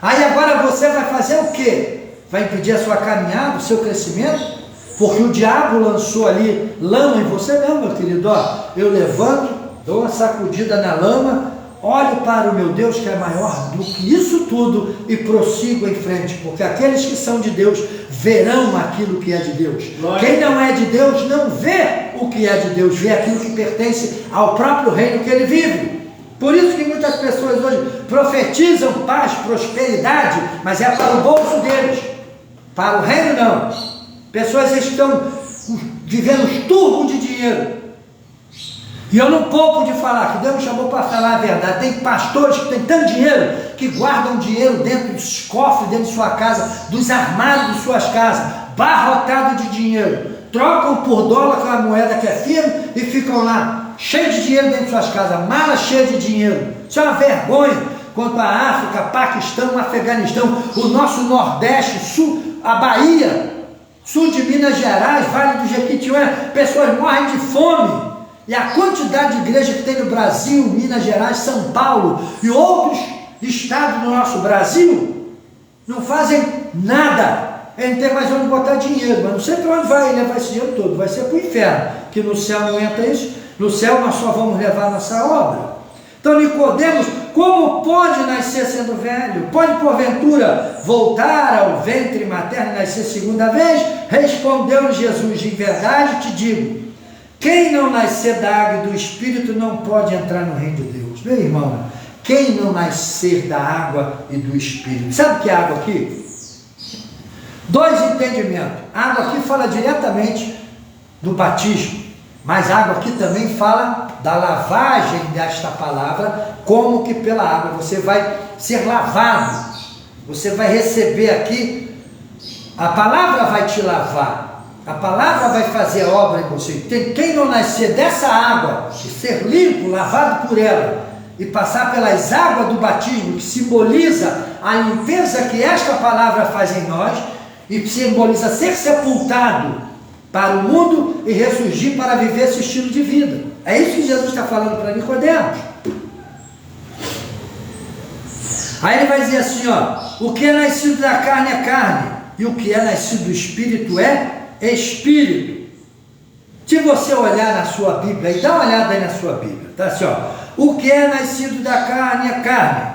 S1: Aí agora você vai fazer o quê? Vai impedir a sua caminhada, o seu crescimento? Porque o diabo lançou ali lama em você. Não, meu querido, ó, eu levanto, dou uma sacudida na lama, olho para o meu Deus que é maior do que isso tudo e prossigo em frente, porque aqueles que são de Deus verão aquilo que é de Deus. Glória. Quem não é de Deus não vê o que é de Deus, vê aquilo que pertence ao próprio reino que ele vive. Por isso que muitas pessoas hoje profetizam paz, prosperidade, mas é para o bolso deles, para o reino não. Pessoas estão vivendo um turbo de dinheiro. E eu não poupo de falar, que Deus me chamou para falar a verdade. Tem pastores que têm tanto dinheiro, que guardam dinheiro dentro dos cofres, dentro de sua casa, dos armários de suas casas, barrotado de dinheiro. Trocam por dólar com a moeda que é firme e ficam lá cheio de dinheiro dentro de suas casas, mala cheia de dinheiro. Isso é uma vergonha quanto à África, Paquistão, Afeganistão, o nosso Nordeste, Sul, a Bahia, sul de Minas Gerais, Vale do Jequitinhonha, pessoas morrem de fome. E a quantidade de igreja que tem no Brasil, Minas Gerais, São Paulo e outros estados do nosso Brasil, não fazem nada. Ele não tem mais onde botar dinheiro, mas não sei para onde vai levar esse dinheiro todo, vai ser para o inferno, que no céu não entra isso, no céu nós só vamos levar a nossa obra. Então Nicodemos, como pode nascer sendo velho? Pode porventura voltar ao ventre materno e nascer segunda vez? Respondeu Jesus, em verdade te digo, quem não nascer da água e do Espírito não pode entrar no reino de Deus. Meu irmão, quem não nascer da água e do Espírito, sabe o que é água aqui? Dois entendimentos. A água aqui fala diretamente do batismo, mas a água aqui também fala da lavagem desta palavra, como que pela água você vai ser lavado, você vai receber aqui, a palavra vai te lavar, a palavra vai fazer obra em você. Quem não nascer dessa água, e ser limpo, lavado por ela, e passar pelas águas do batismo, que simboliza a limpeza que esta palavra faz em nós, e simboliza ser sepultado para o mundo e ressurgir para viver esse estilo de vida. É isso que Jesus está falando para Nicodemos. Aí ele vai dizer assim, ó, o que é nascido da carne é carne, e o que é nascido do Espírito é Espírito. Se você olhar na sua Bíblia, e dá uma olhada aí na sua Bíblia, tá assim, ó, o que é nascido da carne é carne,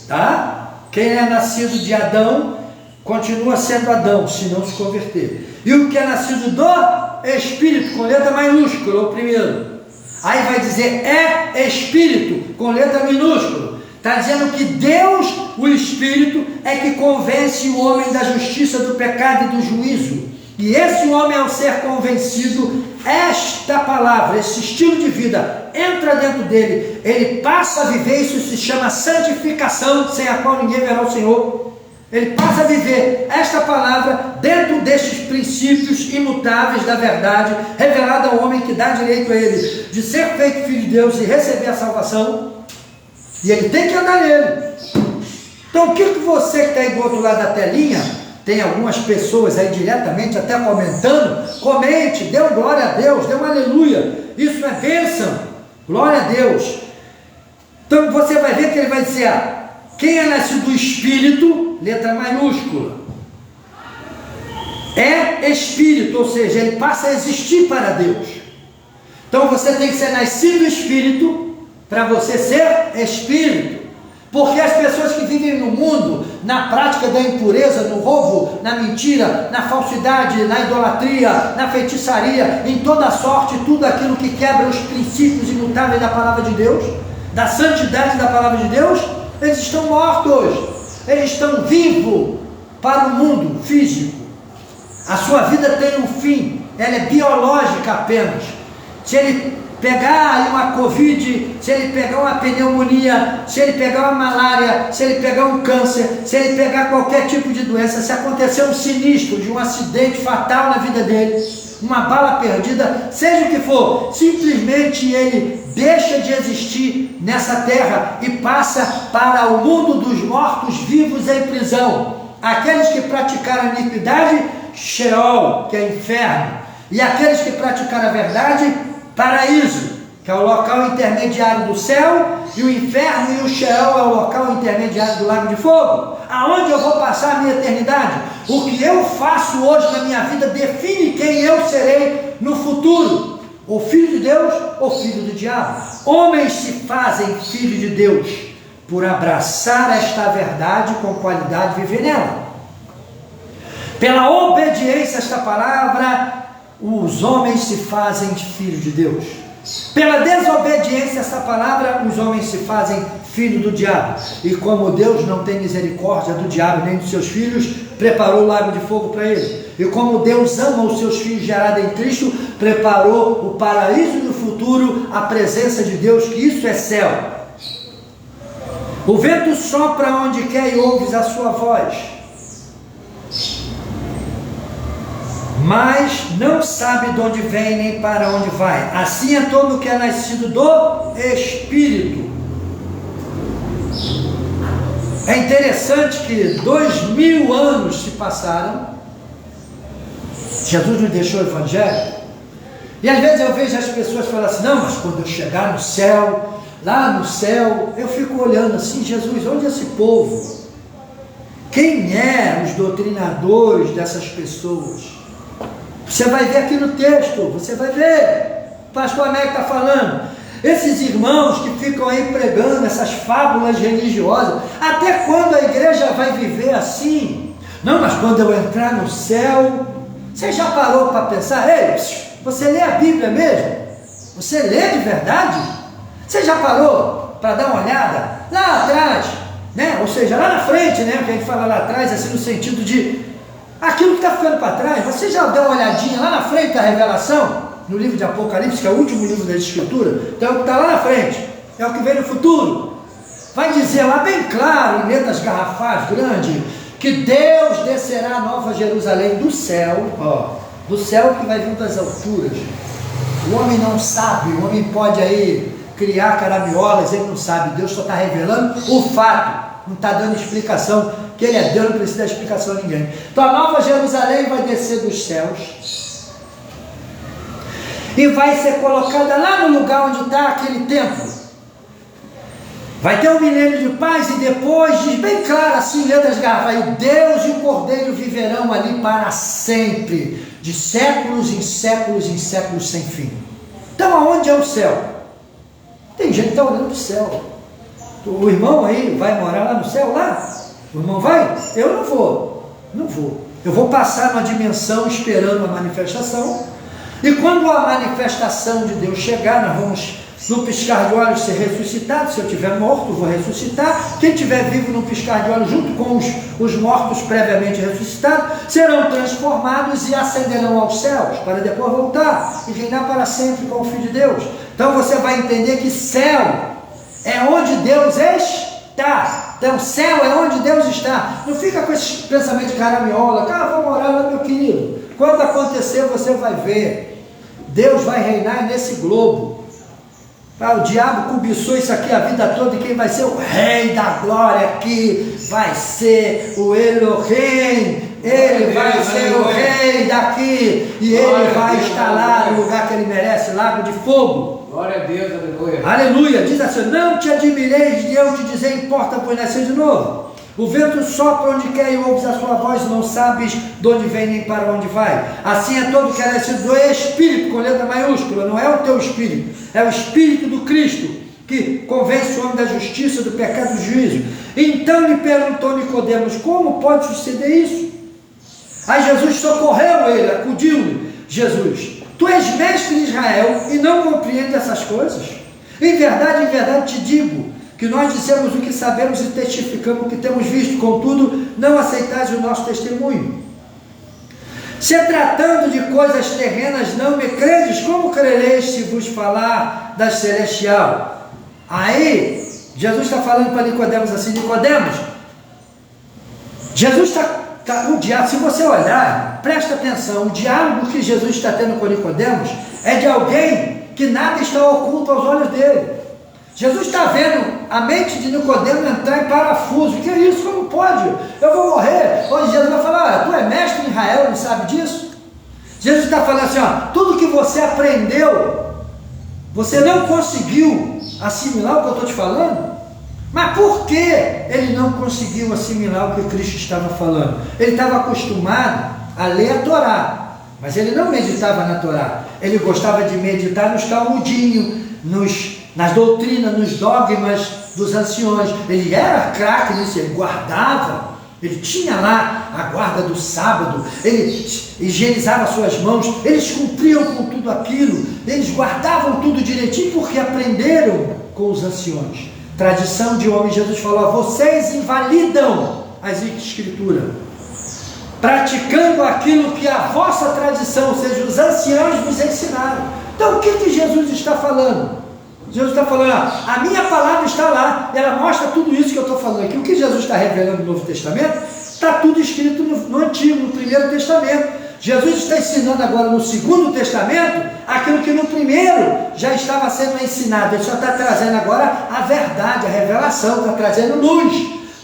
S1: tá? Quem é nascido de Adão, continua sendo Adão, se não se converter. E o que é nascido do Espírito, com letra maiúscula, o primeiro. Aí vai dizer é Espírito, com letra minúscula. Está dizendo que Deus, o Espírito, é que convence o homem da justiça, do pecado e do juízo. E esse homem, ao ser convencido, esta palavra, esse estilo de vida, entra dentro dele. Ele passa a viver, isso se chama santificação, sem a qual ninguém verá o Senhor. Ele passa a viver esta palavra dentro destes princípios imutáveis da verdade, revelada ao homem, que dá direito a ele de ser feito filho de Deus e receber a salvação, e ele tem que andar nele. Então o que você que está aí do outro lado da telinha, tem algumas pessoas aí diretamente até comentando, comente, dê um glória a Deus, dê um aleluia, isso é bênção, glória a Deus. Então você vai ver que ele vai dizer, quem é nascido do Espírito, letra maiúscula, é Espírito, ou seja, ele passa a existir para Deus. Então você tem que ser nascido do Espírito para você ser Espírito. Porque as pessoas que vivem no mundo, na prática da impureza, no roubo, na mentira, na falsidade, na idolatria, na feitiçaria, em toda sorte, tudo aquilo que quebra os princípios imutáveis da palavra de Deus, da santidade da palavra de Deus, eles estão mortos, eles estão vivos para o mundo físico. A sua vida tem um fim, ela é biológica apenas. Se ele pegar aí uma Covid, se ele pegar uma pneumonia, se ele pegar uma malária, se ele pegar um câncer, se ele pegar qualquer tipo de doença, se acontecer um sinistro, de um acidente fatal na vida dele, uma bala perdida, seja o que for, simplesmente ele deixa de existir nessa terra e passa para o mundo dos mortos vivos em prisão. Aqueles que praticaram a iniquidade, Sheol, que é inferno, e aqueles que praticaram a verdade, paraíso, que é o local intermediário do céu, e o inferno e o Sheol é o local intermediário do lago de fogo. Aonde eu vou passar a minha eternidade? O que eu faço hoje na minha vida define quem eu serei no futuro. Ou filho de Deus ou filho do diabo. Homens se fazem filho de Deus por abraçar esta verdade com qualidade e viver nela. Pela obediência a esta palavra, os homens se fazem filho de Deus. Pela desobediência a esta palavra, os homens se fazem filho do diabo. E como Deus não tem misericórdia do diabo nem dos seus filhos, preparou o lago de fogo para ele. E como Deus ama os seus filhos gerados em Cristo, preparou o paraíso do futuro, a presença de Deus, que isso é céu. O vento sopra onde quer e ouves a sua voz, mas não sabe de onde vem nem para onde vai. Assim é todo que é nascido do Espírito. É interessante que 2000 anos se passaram, Jesus nos deixou o Evangelho, e às vezes eu vejo as pessoas falando assim, não, mas quando eu chegar no céu, lá no céu, eu fico olhando assim, Jesus, onde é esse povo? Quem é os doutrinadores dessas pessoas? Você vai ver aqui no texto, você vai ver, o pastor Américo está falando, esses irmãos que ficam aí pregando essas fábulas religiosas, até quando a igreja vai viver assim? Não, mas quando eu entrar no céu, você já parou para pensar, ei, você lê a Bíblia mesmo? Você lê de verdade? Você já parou para dar uma olhada lá atrás, né? Ou seja, lá na frente, né? Que a gente fala lá atrás, assim, no sentido de aquilo que está ficando para trás. Você já deu uma olhadinha lá na frente da revelação, no livro de Apocalipse, que é o último livro da Escritura? Então, é o que está lá na frente, é o que vem no futuro. Vai dizer lá bem claro, em letras garrafais grandes, que Deus descerá a Nova Jerusalém do céu, do céu que vai vir das alturas. O homem não sabe, o homem pode aí criar caramiolas, ele não sabe, Deus só está revelando o fato, não está dando explicação, que ele é Deus, não precisa dar explicação a ninguém. Então a Nova Jerusalém vai descer dos céus e vai ser colocada lá no lugar onde está aquele templo. Vai ter um milênio de paz e depois, diz bem claro assim, letras garrafais, o Deus e o Cordeiro viverão ali para sempre, de séculos em séculos em séculos sem fim. Então aonde é o céu? Tem gente que está olhando para o céu. O irmão aí vai morar lá no céu, lá? O irmão vai? Eu não vou. Não vou. Eu vou passar numa dimensão esperando a manifestação. E quando a manifestação de Deus chegar, nós vamos, no piscar de olhos, ser ressuscitados. Se eu estiver morto, vou ressuscitar. Quem estiver vivo no piscar de olhos, junto com os mortos previamente ressuscitados, serão transformados e ascenderão aos céus, para depois voltar e reinar para sempre com o Filho de Deus. Então você vai entender que céu é onde Deus está. Então céu é onde Deus está. Não fica com esse pensamento de caramiola, cara, vou morar lá, meu querido. Quando acontecer, você vai ver. Deus vai reinar nesse globo. O diabo cobiçou isso aqui a vida toda, e quem vai ser o rei da glória aqui vai ser o Elohim. Ele vai ser o rei daqui, e ele vai estar lá no lugar que ele merece, lago de fogo.
S2: Glória a Deus, aleluia.
S1: Aleluia. Diz assim, não te admireis de eu te dizer, importa pois nascer de novo. O vento sopra onde quer e ouves a sua voz, não sabes de onde vem nem para onde vai. Assim é todo que é nascido do Espírito, com letra maiúscula, não é o teu Espírito, é o Espírito do Cristo, que convence o homem da justiça, do pecado e do juízo. Então lhe perguntou Nicodemos, como pode suceder isso? Aí Jesus socorreu ele, acudiu-lhe. Jesus, tu és mestre de Israel e não compreende essas coisas? Em verdade te digo, que nós dissemos o que sabemos e testificamos o que temos visto, contudo, não aceitais o nosso testemunho. Se tratando de coisas terrenas não me credes, como crereis se vos falar das celestial? Aí, Jesus está falando para Nicodemos assim, Nicodemos, Jesus o diálogo, se você olhar, presta atenção, o diálogo que Jesus está tendo com Nicodemos é de alguém que nada está oculto aos olhos dele. Jesus está vendo a mente de Nicodemos entrar em parafuso. Que é isso? Como pode? Eu vou morrer. Hoje Jesus vai falar, tu é mestre em Israel, não sabe disso? Jesus está falando assim, tudo que você aprendeu, você não conseguiu assimilar o que eu estou te falando? Mas por que ele não conseguiu assimilar o que Cristo estava falando? Ele estava acostumado a ler a Torá, mas ele não meditava na Torá. Ele gostava de meditar nos talmudinhos, nas doutrinas, nos dogmas dos anciões. Ele era craque nisso, ele guardava, ele tinha lá a guarda do sábado, ele higienizava suas mãos, eles cumpriam com tudo aquilo, eles guardavam tudo direitinho porque aprenderam com os anciões. Tradição de homem. Jesus falou, vocês invalidam as escrituras, praticando aquilo que a vossa tradição, ou seja, os anciãos nos ensinaram. Então o que Jesus está falando? Jesus está falando, a minha palavra está lá, ela mostra tudo isso que eu estou falando aqui. O que Jesus está revelando no Novo Testamento, está tudo escrito no Antigo, no Primeiro Testamento. Jesus está ensinando agora no Segundo Testamento aquilo que no primeiro já estava sendo ensinado. Ele só está trazendo agora a verdade, a revelação, está trazendo luz.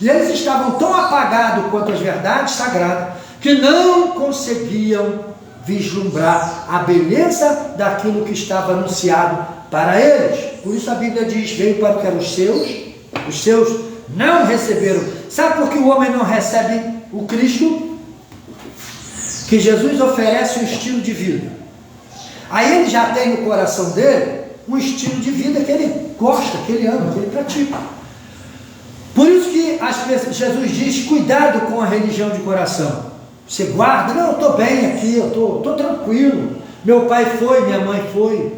S1: E eles estavam tão apagados quanto as verdades sagradas que não conseguiam vislumbrar a beleza daquilo que estava anunciado para eles. Por isso a Bíblia diz: veio para o que eram os seus não receberam. Sabe por que o homem não recebe o Cristo? Que Jesus oferece um estilo de vida. Aí ele já tem no coração dele um estilo de vida que ele gosta, que ele ama, que ele pratica. Por isso que Jesus diz: cuidado com a religião de coração. Você guarda, não, eu estou bem aqui, eu estou tranquilo. Meu pai foi, minha mãe foi.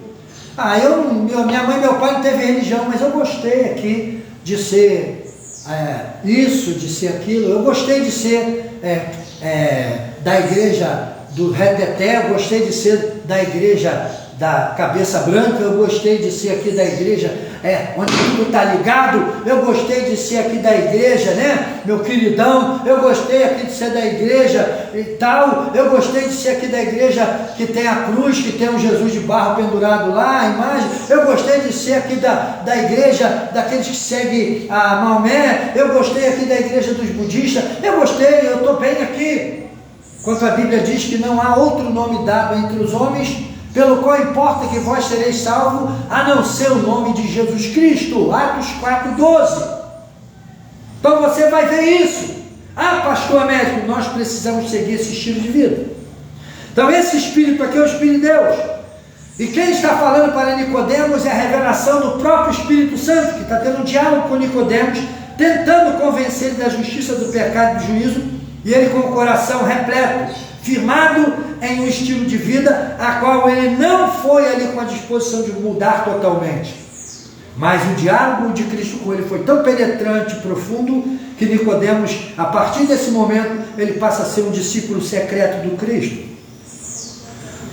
S1: Minha mãe e meu pai não teve religião, mas eu gostei aqui de ser isso, de ser aquilo. Eu gostei de ser da igreja do reteté, eu gostei de ser da igreja da cabeça branca, eu gostei de ser aqui da igreja onde tudo está ligado, eu gostei de ser aqui da igreja, né, meu queridão, eu gostei aqui de ser da igreja e tal, eu gostei de ser aqui da igreja que tem a cruz, que tem um Jesus de barro pendurado lá, a imagem, eu gostei de ser aqui da igreja daqueles que seguem a Maomé, eu gostei aqui da igreja dos budistas, eu gostei, eu estou bem aqui. Quando a Bíblia diz que não há outro nome dado entre os homens, pelo qual importa que vós sereis salvos, a não ser o nome de Jesus Cristo. Atos 4:12. Então você vai ver isso. Pastor Américo, nós precisamos seguir esse estilo de vida. Então esse Espírito aqui é o Espírito de Deus. E quem está falando para Nicodemos é a revelação do próprio Espírito Santo, que está tendo um diálogo com Nicodemos, tentando convencer ele da justiça, do pecado e do juízo, e ele com o coração repleto, firmado em um estilo de vida a qual ele não foi ali com a disposição de mudar totalmente. Mas o diálogo de Cristo com ele foi tão penetrante, profundo, que Nicodemos, a partir desse momento, ele passa a ser um discípulo secreto do Cristo.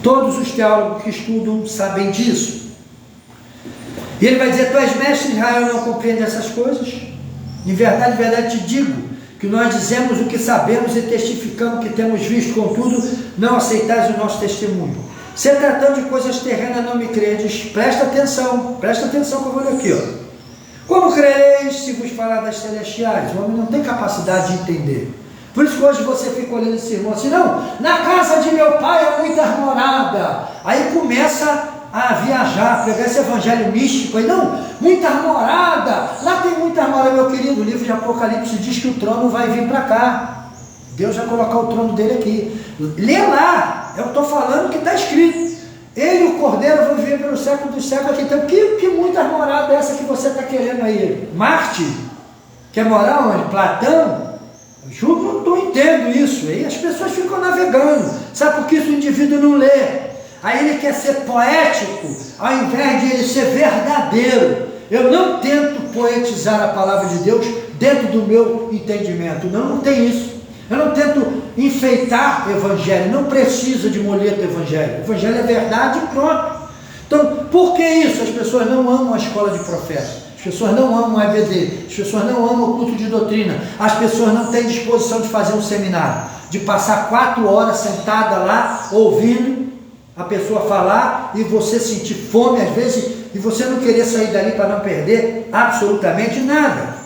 S1: Todos os teólogos que estudam sabem disso. E ele vai dizer: tu és mestre de Israel e não compreende essas coisas? Em verdade te digo, que nós dizemos o que sabemos e testificamos que temos visto, contudo, não aceitais o nosso testemunho. Se tratando de coisas terrenas não me credes, presta atenção que eu vou ler aqui, ó. Como crereis se vos falar das celestiais? O homem não tem capacidade de entender. Por isso que hoje você fica olhando esse irmão assim: não, na casa de meu pai é muita morada. Aí começa a viajar, pegar esse evangelho místico aí, não, muita morada, lá tem muita morada, meu querido. O livro de Apocalipse diz que o trono vai vir para cá. Deus vai colocar o trono dele aqui. Lê lá, eu estou falando que está escrito: ele e o Cordeiro vão viver pelo século dos séculos aqui. Então, que muita morada é essa que você está querendo aí? Marte? Quer morar onde? Platão? Eu juro, não entendo isso. Aí as pessoas ficam navegando. Sabe por que isso o indivíduo não lê? Aí ele quer ser poético, ao invés de ele ser verdadeiro. Eu não tento poetizar a palavra de Deus dentro do meu entendimento. Não tem isso. Eu não tento enfeitar o evangelho. Não precisa de moleta o evangelho. O evangelho é verdade e pronto. Então, por que isso? As pessoas não amam a escola de profeta. As pessoas não amam a EBD. As pessoas não amam o culto de doutrina. As pessoas não têm disposição de fazer um seminário, de passar 4 horas sentada lá, ouvindo a pessoa falar, e você sentir fome às vezes, e você não querer sair dali para não perder absolutamente nada.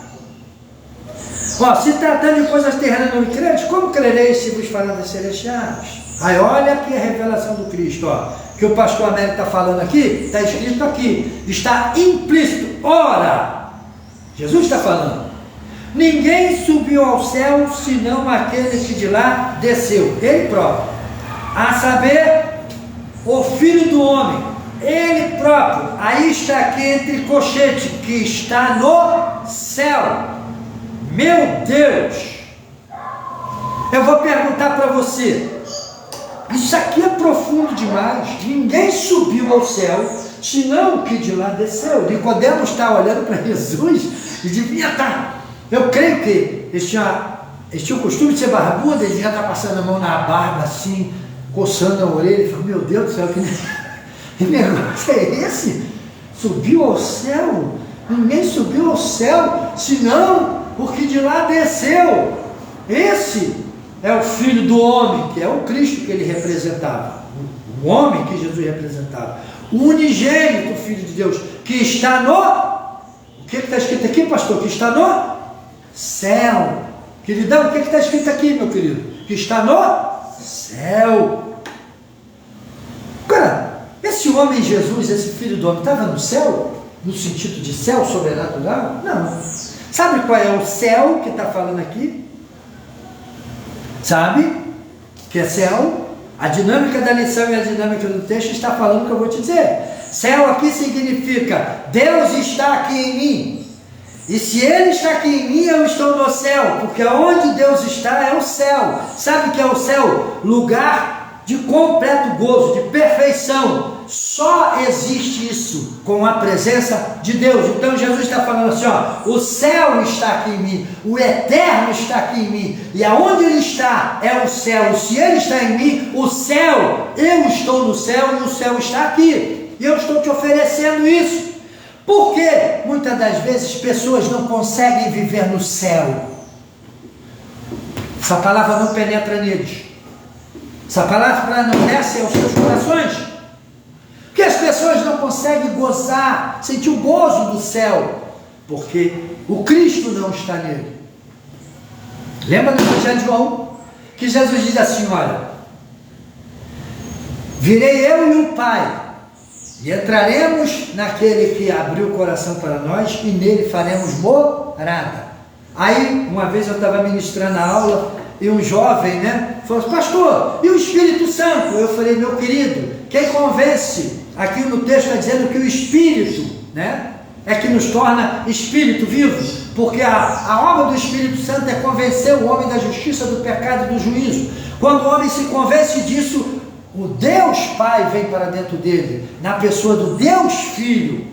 S1: Se tratando de coisas terrenas não me credes, como crereis se vos falar das celestiais? Aí olha aqui a revelação do Cristo, que o pastor Américo está falando aqui, está escrito aqui, está implícito. Ora, Jesus está falando: ninguém subiu ao céu senão aquele que de lá desceu, ele próprio, a saber, o Filho do Homem, ele próprio. Aí está aqui entre colchete, que está no céu. Meu Deus, eu vou perguntar para você, isso aqui é profundo demais. Ninguém subiu ao céu senão o que de lá desceu. Nicodemos está olhando para Jesus e devia estar, eu creio que eles tinham o costume de ser barbudo, ele já está passando a mão na barba assim, coçando a orelha, e falou: meu Deus do céu, que negócio é esse? Subiu ao céu? Ninguém subiu ao céu senão o que de lá desceu. Esse é o Filho do homem, que é o Cristo que ele representava, o homem que Jesus representava, o unigênito Filho de Deus, que está no... O que está escrito aqui, pastor? Que está no céu. Queridão, o que está escrito aqui, meu querido? Que está no céu. Cara, esse homem Jesus, esse Filho do homem, estava no céu? No sentido de céu sobrenatural? Não. Sabe qual é o céu que está falando aqui? Sabe? Que é céu? A dinâmica da lição e a dinâmica do texto está falando o que eu vou te dizer. Céu aqui significa Deus está aqui em mim. E se Ele está aqui em mim, eu estou no céu. Porque onde Deus está é o céu. Sabe o que é o céu? Lugar de completo gozo, de perfeição. Só existe isso com a presença de Deus. Então Jesus está falando assim, ó, o céu está aqui em mim, o eterno está aqui em mim, e aonde ele está é o céu. Se ele está em mim, o céu, eu estou no céu e o céu está aqui, e eu estou te oferecendo isso. Porque muitas das vezes pessoas não conseguem viver no céu. Essa palavra não penetra neles, essa palavra não desce aos seus corações. Porque as pessoas não conseguem gozar, sentir o gozo do céu, porque o Cristo não está nele. Lembra do Evangelho de João? Que Jesus diz assim, olha, virei eu e o Pai, e entraremos naquele que abriu o coração para nós, e nele faremos morada. Aí, uma vez eu estava ministrando a aula, e um jovem, né, falou assim, pastor, e o Espírito Santo? Eu falei, meu querido, quem convence? Aqui no texto está dizendo que o Espírito, né, é que nos torna Espírito vivo, porque a obra do Espírito Santo é convencer o homem da justiça, do pecado e do juízo. Quando o homem se convence disso, o Deus Pai vem para dentro dele, na pessoa do Deus Filho,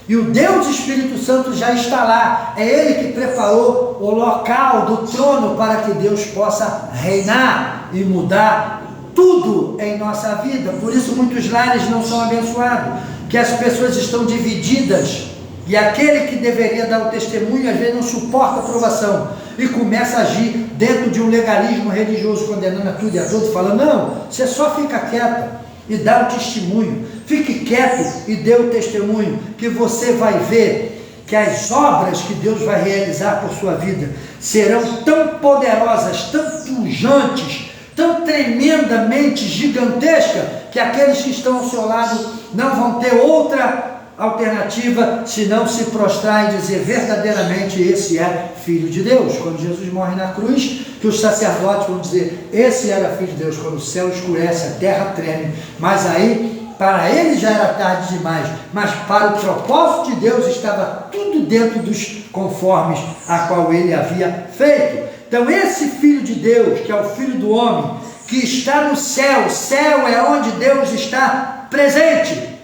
S1: e o Deus Espírito Santo já está lá. É Ele que preparou o local do trono para que Deus possa reinar e mudar tudo em nossa vida. Por isso muitos lares não são abençoados, que as pessoas estão divididas, e aquele que deveria dar o testemunho às vezes não suporta a aprovação e começa a agir dentro de um legalismo religioso, condenando a tudo e a todos, falando, não, você só fica quieto e dá o testemunho, fique quieto e dê o testemunho, que você vai ver que as obras que Deus vai realizar por sua vida serão tão poderosas, tão pujantes, tão tremendamente gigantesca, que aqueles que estão ao seu lado não vão ter outra alternativa senão se prostrar e dizer verdadeiramente esse é Filho de Deus. Quando Jesus morre na cruz, que os sacerdotes vão dizer, esse era Filho de Deus. Quando o céu escurece, a terra treme, mas aí para ele já era tarde demais, mas para o propósito de Deus estava tudo dentro dos conformes a qual ele havia feito. Então esse Filho de Deus, que é o Filho do homem, que está no céu, o céu é onde Deus está presente.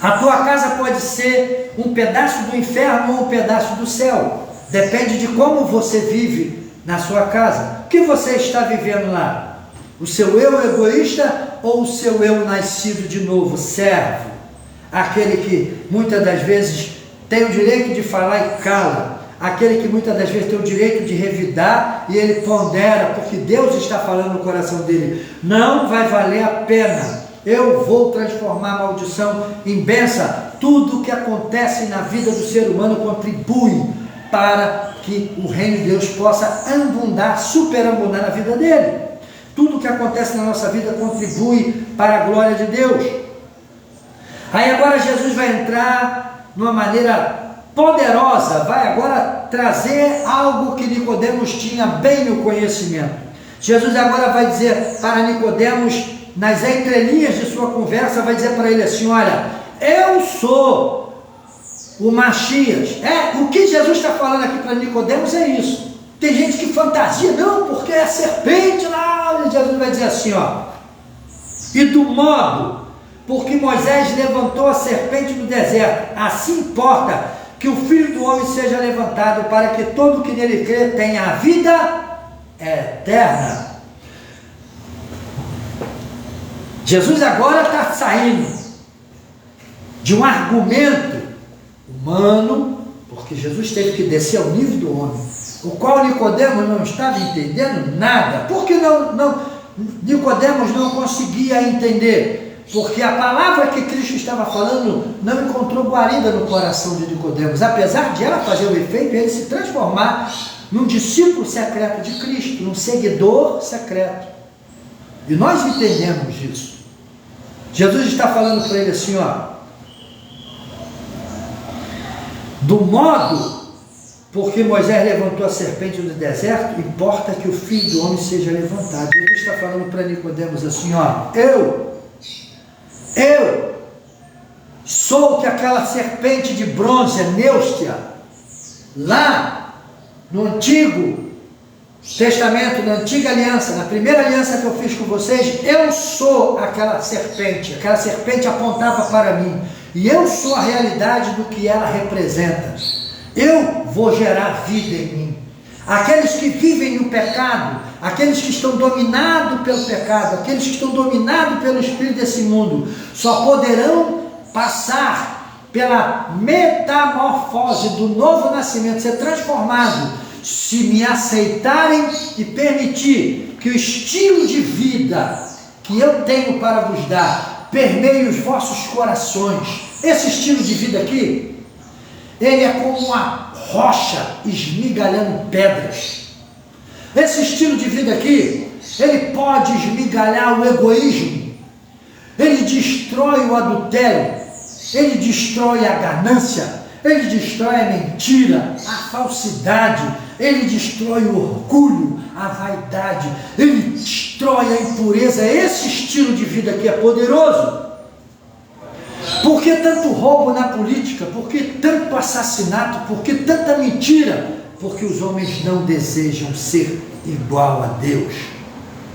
S1: A tua casa pode ser um pedaço do inferno ou um pedaço do céu, depende de como você vive na sua casa. O que você está vivendo lá? O seu eu egoísta ou o seu eu nascido de novo, servo? Aquele que muitas das vezes tem o direito de falar e cala, aquele que muitas das vezes tem o direito de revidar e ele pondera, porque Deus está falando no coração dele, não vai valer a pena, eu vou transformar a maldição em bênção. Tudo que acontece na vida do ser humano contribui para que o reino de Deus possa abundar, superabundar na vida dele. Tudo que acontece na nossa vida contribui para a glória de Deus. Aí agora Jesus vai entrar de uma maneira poderosa, vai agora trazer algo que Nicodemos tinha bem no conhecimento. Jesus agora vai dizer para Nicodemos, nas entrelinhas de sua conversa, vai dizer para ele assim, olha, eu sou o Messias. O que Jesus está falando aqui para Nicodemos é isso. Tem gente que fantasia, não, porque é a serpente lá, e Jesus vai dizer assim, ó, e do modo, porque Moisés levantou a serpente no deserto, assim importa que o Filho do Homem seja levantado, para que todo que nele crê tenha a vida eterna. Jesus agora está saindo de um argumento humano, porque Jesus teve que descer ao nível do homem, o qual Nicodemos não estava entendendo nada. Por que Nicodemos não conseguia entender? Porque a palavra que Cristo estava falando não encontrou guarida no coração de Nicodemos, apesar de ela fazer o efeito, ele se transformar num discípulo secreto de Cristo, num seguidor secreto. E nós entendemos isso. Jesus está falando para ele assim, do modo porque Moisés levantou a serpente no deserto, importa que o Filho do Homem seja levantado. Jesus está falando para Nicodemos assim, eu sou que aquela serpente de bronze, Neustia, lá no Antigo Testamento, na Antiga Aliança, na primeira aliança que eu fiz com vocês, eu sou aquela serpente apontava para mim, e eu sou a realidade do que ela representa. Eu vou gerar vida em mim. Aqueles que vivem no pecado, aqueles que estão dominados pelo pecado, aqueles que estão dominados pelo espírito desse mundo, só poderão passar pela metamorfose do novo nascimento, ser transformado, se me aceitarem e permitir que o estilo de vida que eu tenho para vos dar permeie os vossos corações. Esse estilo de vida aqui, ele é como uma rocha esmigalhando pedras. Esse estilo de vida aqui, ele pode esmigalhar o egoísmo, ele destrói o adultério, ele destrói a ganância, ele destrói a mentira, a falsidade, ele destrói o orgulho, a vaidade, ele destrói a impureza. Esse estilo de vida aqui é poderoso. Por que tanto roubo na política? Por que tanto assassinato? Por que tanta mentira? Porque os homens não desejam ser igual a Deus.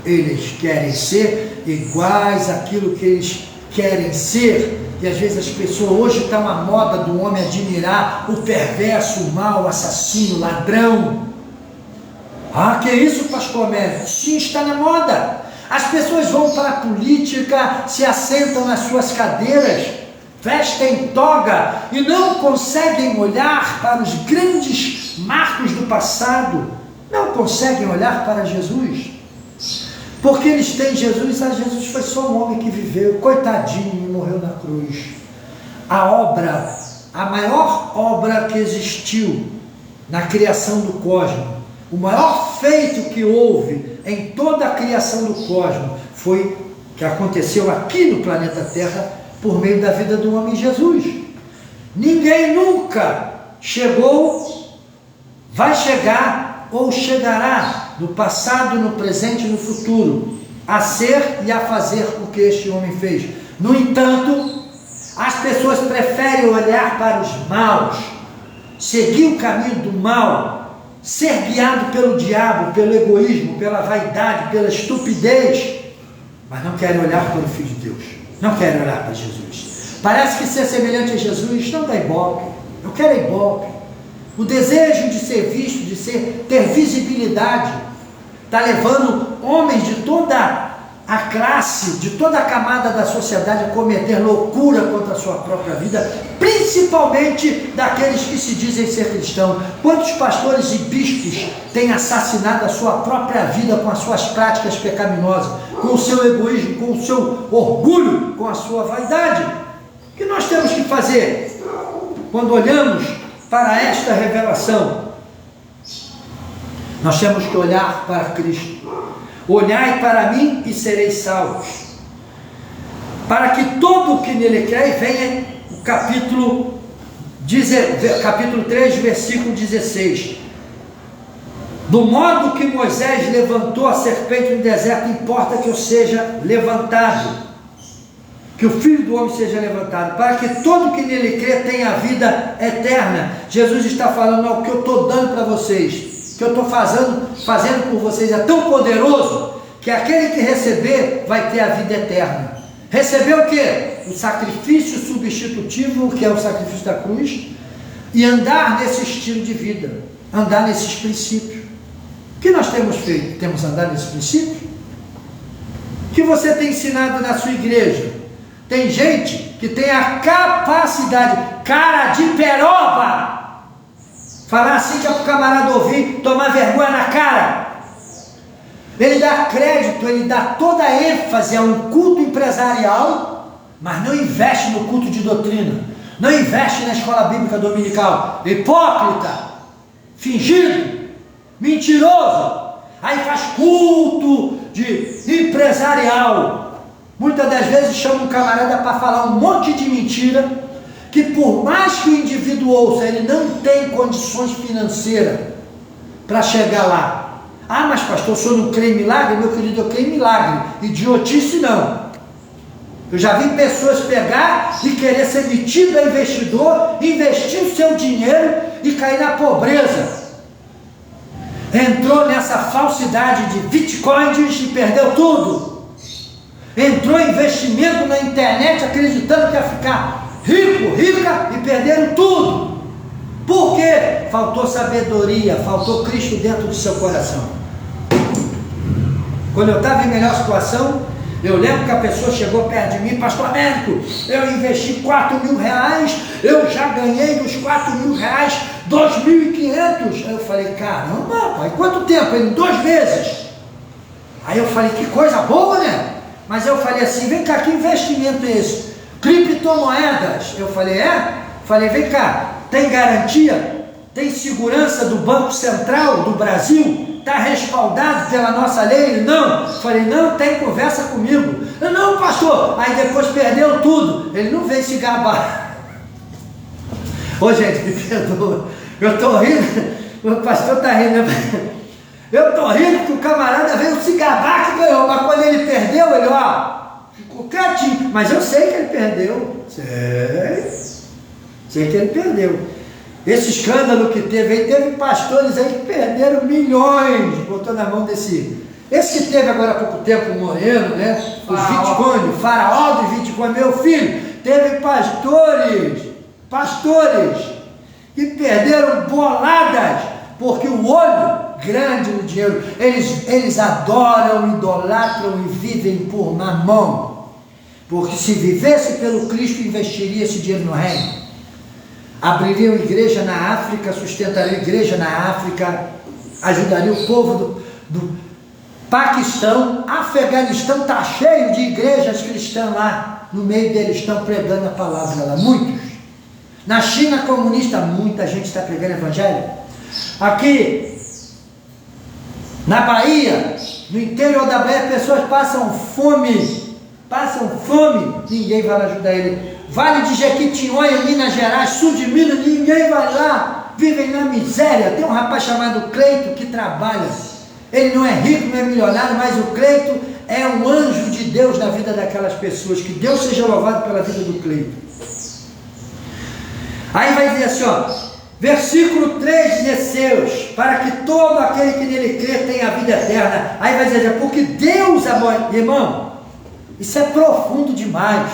S1: Eles querem ser iguais àquilo que eles querem ser. E às vezes as pessoas, hoje está uma moda do homem admirar o perverso, o mau, o assassino, o ladrão. Ah, que isso, pastor Américo? Sim, está na moda. As pessoas vão para a política, se assentam nas suas cadeiras, vestem toga e não conseguem olhar para os grandes marcos do passado, não conseguem olhar para Jesus, porque eles têm Jesus. Jesus foi só um homem que viveu, coitadinho, e morreu na cruz. A maior obra que existiu na criação do cosmos, o maior feito que houve em toda a criação do cosmos, foi que aconteceu aqui no planeta Terra, por meio da vida do homem Jesus. Ninguém nunca chegou, vai chegar ou chegará no passado, no presente e no futuro a ser e a fazer o que este homem fez. No entanto, as pessoas preferem olhar para os maus, seguir o caminho do mal, ser guiado pelo diabo, pelo egoísmo, pela vaidade, pela estupidez, mas não querem olhar para o Filho de Deus, não querem olhar para Jesus. Parece que ser semelhante a Jesus não dá ibope. Eu quero ibope. O desejo de ser visto, de ter visibilidade, está levando homens de toda a classe, de toda a camada da sociedade a cometer loucura contra a sua própria vida, principalmente daqueles que se dizem ser cristãos. Quantos pastores e bispos têm assassinado a sua própria vida com as suas práticas pecaminosas, com o seu egoísmo, com o seu orgulho, com a sua vaidade? O que nós temos que fazer quando olhamos para esta revelação? Nós temos que olhar para Cristo. Olhai para mim e sereis salvos, para que todo o que nele crê, venha o capítulo 3, versículo 16. Do modo que Moisés levantou a serpente no deserto, importa que eu seja levantado, que o Filho do Homem seja levantado, para que todo o que nele crê tenha a vida eterna. Jesus está falando: o que eu estou dando para vocês, que eu estou fazendo por vocês é tão poderoso, que aquele que receber vai ter a vida eterna. Receber o quê? O sacrifício substitutivo, que é o sacrifício da cruz, e andar nesse estilo de vida, andar nesses princípios. O que nós temos feito? Temos andado nesses princípios? O que você tem ensinado na sua igreja? Tem gente que tem a capacidade, cara de peroba, Falar assim que é para o camarada ouvir, tomar vergonha na cara. Ele dá crédito, ele dá toda a ênfase a um culto empresarial, mas não investe no culto de doutrina, não investe na escola bíblica dominical. Hipócrita, fingido, mentiroso. Aí faz culto de empresarial. Muitas das vezes chama um camarada para falar um monte de mentira, que por mais que o indivíduo ouça, ele não tem condições financeiras para chegar lá. Ah, mas pastor, o senhor não crê em milagre? Meu querido, eu creio em milagre. Idiotice não. Eu já vi pessoas pegar e querer ser metido a investidor, investir o seu dinheiro e cair na pobreza. Entrou nessa falsidade de bitcoins e perdeu tudo. Entrou em investimento na internet acreditando que ia ficar rico, rica e perderam tudo. Por quê? Faltou sabedoria, faltou Cristo dentro do seu coração. Quando eu estava em melhor situação, eu lembro que a pessoa chegou perto de mim, pastor Américo, eu investi 4 mil reais, eu já ganhei dos 4 mil reais 2.500. Aí eu falei, caramba, pai, quanto tempo? Ele, 2 meses. Aí eu falei, que coisa boa, né? Mas eu falei assim, vem cá, que investimento é esse? Criptomoedas. Eu falei, é? Falei, vem cá, tem garantia? Tem segurança do Banco Central do Brasil? Está respaldado pela nossa lei? Ele, não. Falei, não tem conversa comigo. Eu, não, pastor. Aí depois perdeu tudo. Ele não veio se gabar. Ô gente, me perdoa. Eu estou rindo. O pastor está rindo. Eu estou rindo que o camarada veio se gabar que ganhou. Mas quando ele perdeu, ele, ó, ficou quietinho. Mas eu sei que ele perdeu. Sei que ele perdeu. Esse escândalo que teve aí, teve pastores aí que perderam milhões, botou na mão desse. Esse que teve agora há pouco tempo, o Moreno, né? Os Bitcoin, o faraó dos Bitcoin, meu filho, teve pastores que perderam boladas, porque o olho grande no dinheiro, eles adoram, idolatram e vivem por mamão, porque se vivesse pelo Cristo, investiria esse dinheiro no reino. Abririam igreja na África, sustentariam igreja na África, ajudariam o povo do Paquistão. Afeganistão está cheio de igrejas cristãs lá, no meio deles estão pregando a palavra lá, muitos. Na China comunista, muita gente está pregando evangelho. Aqui, na Bahia, no interior da Bahia, pessoas passam fome, ninguém vai lá ajudar ele. Vale de Jequitinhonha, Minas Gerais, sul de Minas, ninguém vai lá, vivem na miséria. Tem um rapaz chamado Cleito que trabalha, ele não é rico, não é milionário, mas o Cleito é um anjo de Deus na vida daquelas pessoas. Que Deus seja louvado pela vida do Cleito. Aí vai dizer assim, ó, versículo 3 de Efésios, para que todo aquele que nele crê tenha a vida eterna. Aí vai dizer, porque Deus amou, irmão, isso é profundo demais.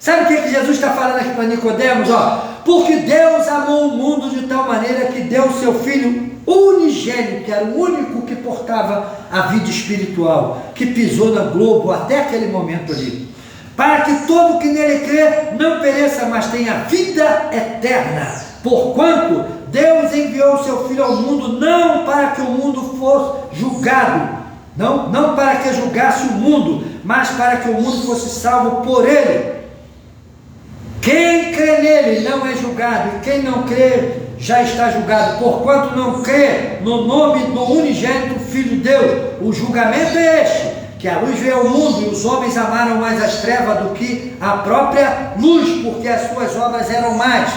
S1: Sabe o que Jesus está falando aqui para Nicodemos? Ó, porque Deus amou o mundo de tal maneira que deu o seu Filho unigênito, que era o único que portava a vida espiritual, que pisou no globo até aquele momento ali, para que todo que nele crê não pereça, mas tenha vida eterna. Porquanto Deus enviou o seu Filho ao mundo, não para que o mundo fosse julgado, não para que julgasse o mundo, mas para que o mundo fosse salvo por ele. Quem crê nele não é julgado, e quem não crê já está julgado, porquanto não crê no nome do unigênito Filho de Deus. O julgamento é este, que a luz veio ao mundo, e os homens amaram mais as trevas do que a própria luz, porque as suas obras eram más.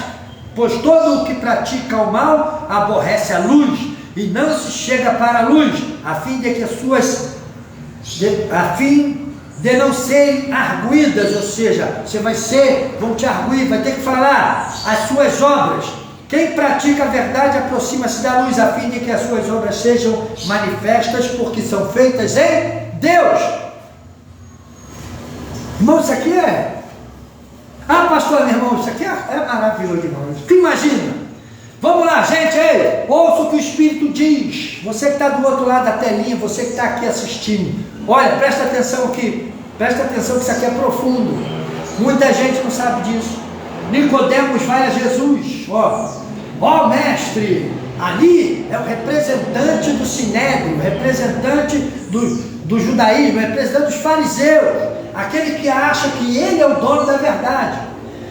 S1: Pois todo o que pratica o mal aborrece a luz, e não se chega para a luz, a fim de não serem arguídas, ou seja, vão te arguir, vai ter que falar as suas obras. Quem pratica a verdade aproxima-se da luz, a fim de que as suas obras sejam manifestas, porque são feitas em Deus. Irmão, isso aqui é... Ah, pastor, meu irmão, isso aqui é maravilhoso, irmão. Tu imagina? Vamos lá, gente, aí, ouça o que o Espírito diz. Você que está do outro lado da telinha, você que está aqui assistindo, olha, presta atenção aqui, presta atenção que isso aqui é profundo. Muita gente não sabe disso. Nicodemos vai a Jesus, ó mestre, Ali é o representante do Sinédrio, o representante do judaísmo, o representante dos fariseus, aquele que acha que ele é o dono da verdade.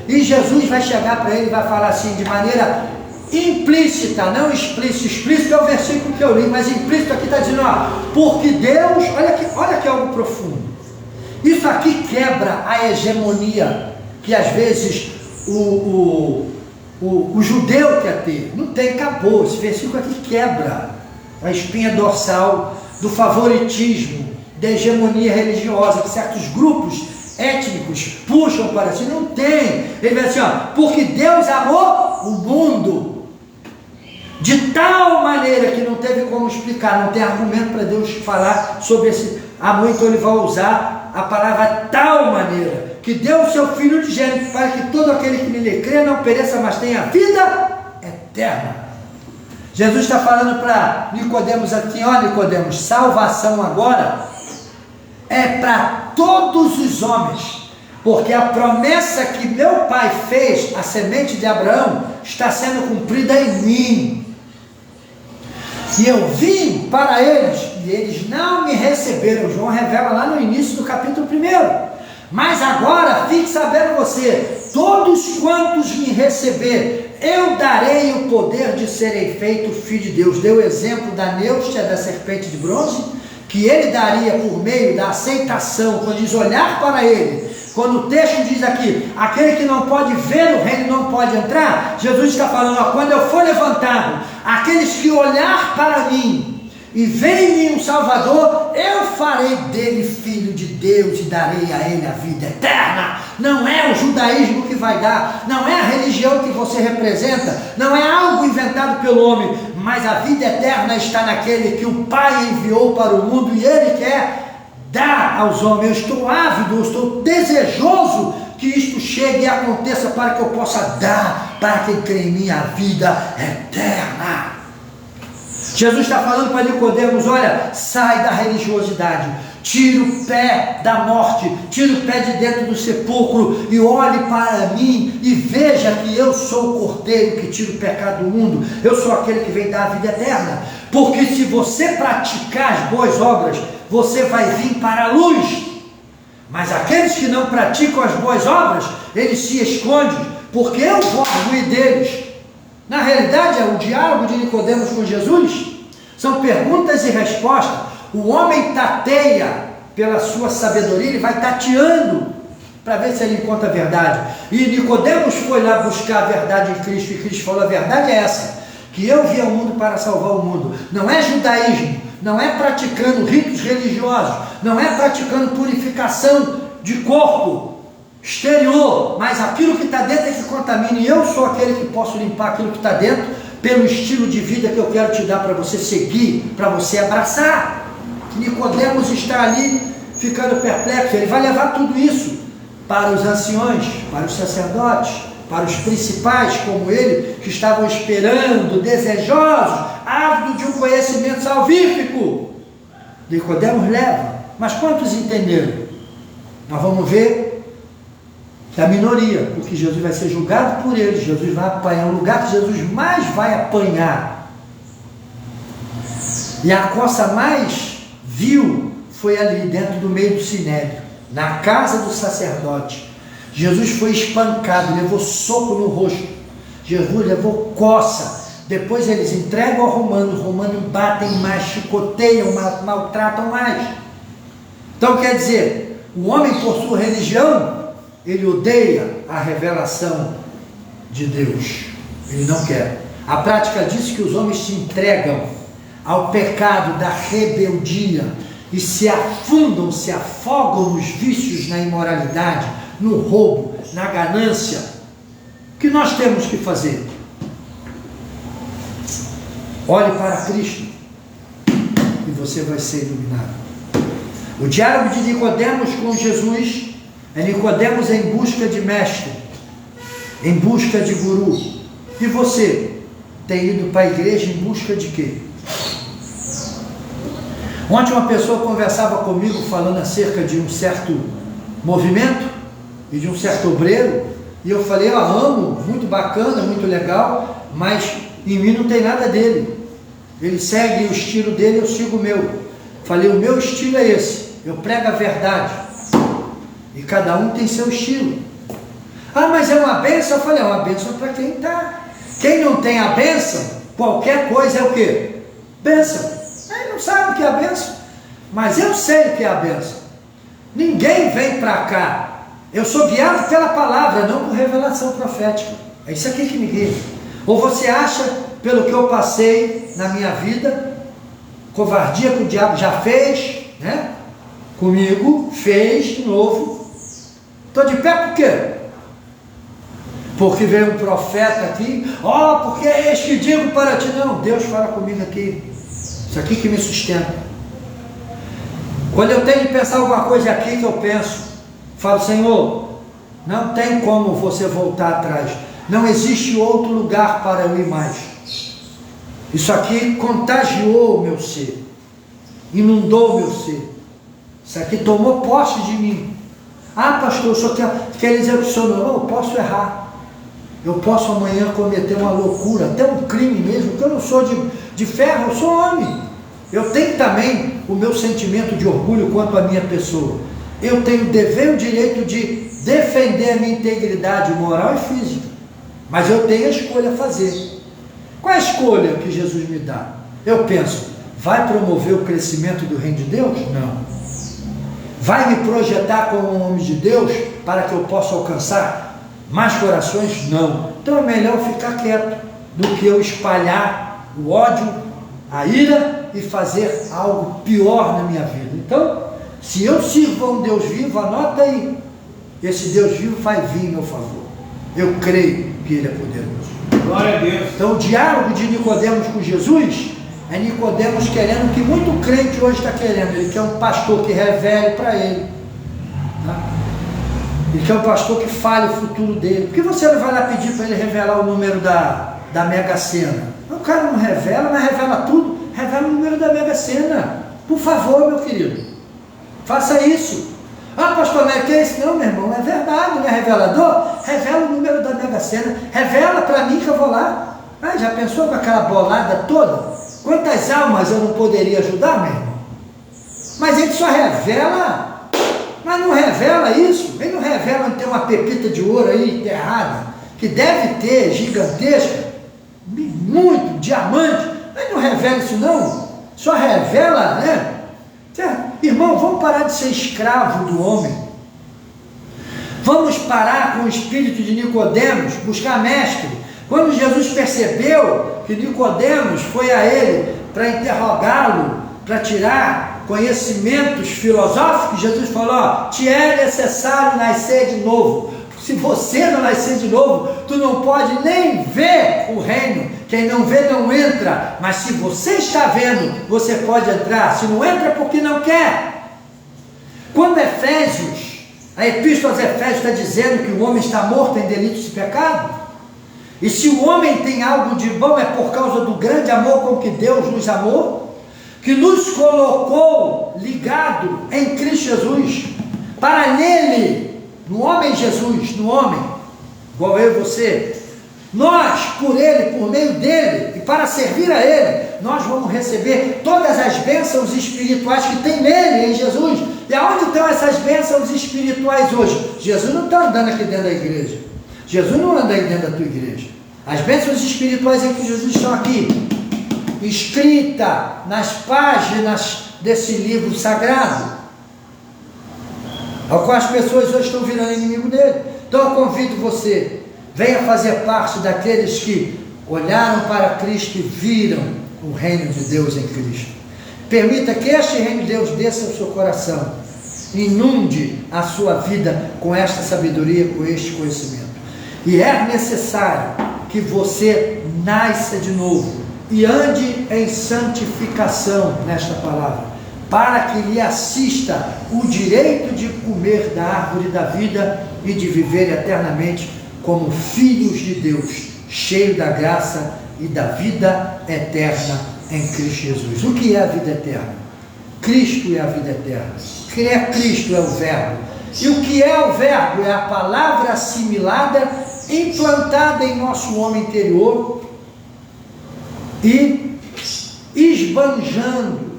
S1: E Jesus vai chegar para ele e vai falar assim, de maneira implícita, não explícita. Explícito é o versículo que eu li, mas implícito aqui está dizendo, porque Deus, olha que algo profundo. Isso aqui quebra a hegemonia que às vezes o judeu quer ter. Não tem, acabou. Esse versículo aqui quebra a espinha dorsal do favoritismo, da hegemonia religiosa que certos grupos étnicos puxam para si. Não tem. Ele vai assim, porque Deus amou o mundo de tal maneira que não teve como explicar, não tem argumento para Deus falar sobre esse amor, então ele vai usar a palavra tal maneira, que deu o seu Filho unigênito, para que todo aquele que nele crê não pereça, mas tenha vida eterna. Jesus está falando para Nicodemos aqui, Nicodemos, salvação agora é para todos os homens, porque a promessa que meu pai fez, a semente de Abraão, está sendo cumprida em mim. E eu vim para eles, e eles não me receberam. João revela lá no início do capítulo 1. Mas agora, fique sabendo você, todos quantos me receber, eu darei o poder de serem feito filho de Deus. Deu o exemplo da Nêustia, da serpente de bronze, que ele daria por meio da aceitação, quando diz olhar para ele. Quando o texto diz aqui, aquele que não pode ver o reino não pode entrar, Jesus está falando, quando eu for levantado, aqueles que olhar para mim e ver em mim um Salvador, eu farei dele filho de Deus e darei a ele a vida eterna. Não é o judaísmo que vai dar, não é a religião que você representa, não é algo inventado pelo homem, mas a vida eterna está naquele que o Pai enviou para o mundo e ele quer dar aos homens. Eu estou ávido, eu estou desejoso que isto chegue e aconteça para que eu possa dar para quem crê em mim a vida eterna. Jesus está falando para Nicodemos, olha, sai da religiosidade, tira o pé da morte, tira o pé de dentro do sepulcro e olhe para mim e veja que eu sou o Cordeiro que tira o pecado do mundo, eu sou aquele que vem dar a vida eterna, porque se você praticar as boas obras, você vai vir para a luz, mas aqueles que não praticam as boas obras, eles se escondem, porque eu vou arguir deles. Na realidade, o diálogo de Nicodemos com Jesus são perguntas e respostas. O homem tateia pela sua sabedoria, ele vai tateando para ver se ele encontra a verdade. E Nicodemos foi lá buscar a verdade em Cristo, e Cristo falou, a verdade é essa, que eu vim ao mundo para salvar o mundo. Não é judaísmo, não é praticando ritos religiosos, não é praticando purificação de corpo exterior, mas aquilo que está dentro é que contamina, e eu sou aquele que posso limpar aquilo que está dentro, pelo estilo de vida que eu quero te dar para você seguir, para você abraçar. Nicodemos está ali ficando perplexo, ele vai levar tudo isso para os anciões, para os sacerdotes, para os principais como ele, que estavam esperando, desejosos, ávidos de um conhecimento salvífico. Nicodemos leva, mas quantos entenderam? Nós vamos ver que a minoria, porque Jesus vai ser julgado por eles, Jesus vai apanhar, o lugar que Jesus mais vai apanhar, e a coisa mais vil foi ali dentro do meio do sinédrio, na casa do sacerdote. Jesus foi espancado, levou soco no rosto, Jesus levou coça, depois eles entregam ao romano, os romanos batem mais, chicoteiam, maltratam mais. Então quer dizer, o homem por sua religião, ele odeia a revelação de Deus, ele não quer. A prática diz que os homens se entregam ao pecado da rebeldia e se afundam, se afogam nos vícios, na imoralidade, no roubo, na ganância. O que nós temos que fazer? Olhe para Cristo e você vai ser iluminado. O diálogo de Nicodemos com Jesus é Nicodemos em busca de mestre, em busca de guru. E você tem ido para a igreja em busca de quê? Ontem uma pessoa conversava comigo falando acerca de um certo movimento e de um certo obreiro, e eu falei, amo, muito bacana, muito legal, mas em mim não tem nada dele. Ele segue o estilo dele, eu sigo o meu. Falei, o meu estilo é esse, eu prego a verdade. E cada um tem seu estilo. Ah, mas é uma bênção? Eu falei, é uma bênção para quem está. Quem não tem a bênção, qualquer coisa é o quê? Bênção. Ele não sabe o que é a bênção. Mas eu sei o que é a bênção. Ninguém vem para cá. Eu sou guiado pela palavra, não por revelação profética. É isso aqui que me guia. Ou você acha, pelo que eu passei na minha vida, covardia que o diabo já fez, né? Comigo, fez de novo. Estou de pé por quê? Porque veio um profeta aqui, porque é este que digo para ti. Não, Deus fala comigo aqui. Isso aqui que me sustenta. Quando eu tenho que pensar alguma coisa aqui que eu penso, falo, Senhor, não tem como você voltar atrás. Não existe outro lugar para eu ir mais. Isso aqui contagiou o meu ser. Inundou o meu ser. Isso aqui tomou posse de mim. Ah, pastor, o senhor quer dizer que o senhor não? Eu posso errar. Eu posso amanhã cometer uma loucura, até um crime mesmo, porque eu não sou de ferro, eu sou homem. Eu tenho também o meu sentimento de orgulho quanto à minha pessoa. Eu tenho o dever e o direito de defender a minha integridade moral e física. Mas eu tenho a escolha a fazer. Qual é a escolha que Jesus me dá? Eu penso, vai promover o crescimento do reino de Deus? Não. Vai me projetar como um homem de Deus para que eu possa alcançar mais corações? Não. Então é melhor ficar quieto do que eu espalhar o ódio, a ira e fazer algo pior na minha vida. Então, se eu sirvo a um Deus vivo, anota aí, esse Deus vivo vai vir em meu favor. Eu creio que Ele é poderoso.
S2: Glória a Deus.
S1: Então o diálogo de Nicodemos com Jesus é Nicodemos querendo o que muito crente hoje está querendo. Ele quer um pastor que revele para ele, tá? Ele quer um pastor que fale o futuro dele. Por que você não vai lá pedir para ele revelar o número da Mega Sena? O cara não revela, mas revela tudo. Revela o número da Mega Sena. Por favor, meu querido, faça isso. Ah, pastor, não é que é isso? Não, meu irmão, é verdade, não é revelador? Revela o número da Mega Sena. Revela para mim que eu vou lá. Ah, já pensou com aquela bolada toda? Quantas almas eu não poderia ajudar, meu irmão? Mas ele só revela, mas não revela isso. Ele não revela não ter uma pepita de ouro aí enterrada, que deve ter, gigantesca, muito, diamante. Ele não revela isso não. Só revela, né? Irmão, vamos parar de ser escravo do homem. Vamos parar com o espírito de Nicodemos, buscar mestre. Quando Jesus percebeu que Nicodemos foi a ele para interrogá-lo, para tirar conhecimentos filosóficos, Jesus falou, te é necessário nascer de novo. Se você não nascer de novo, tu não pode nem ver o reino. Quem não vê não entra, mas se você está vendo, você pode entrar. Se não entra, porque não quer. Quando Efésios, a epístola aos Efésios está dizendo que o homem está morto em delitos e pecado, e se o homem tem algo de bom é por causa do grande amor com que Deus nos amou, que nos colocou ligado em Cristo Jesus, para nele, no homem Jesus, no homem, igual eu e você, nós, por ele, por meio dele, e para servir a ele, nós vamos receber todas as bênçãos espirituais que tem nele, em Jesus. E aonde estão essas bênçãos espirituais hoje? Jesus não está andando aqui dentro da igreja. Jesus não anda aí dentro da tua igreja. As bênçãos espirituais em que Jesus estão aqui, escrita nas páginas desse livro sagrado, ao qual as pessoas hoje estão virando inimigo dele. Então eu convido você, venha fazer parte daqueles que olharam para Cristo e viram o reino de Deus em Cristo. Permita que este reino de Deus desça ao seu coração, inunde a sua vida com esta sabedoria, com este conhecimento. E é necessário que você nasça de novo e ande em santificação nesta palavra, para que lhe assista o direito de comer da árvore da vida e de viver eternamente como filhos de Deus, cheio da graça e da vida eterna em Cristo Jesus. O que é a vida eterna? Cristo é a vida eterna. Quem é Cristo é o Verbo. E o que é o Verbo? É a palavra assimilada, implantada em nosso homem interior, e esbanjando,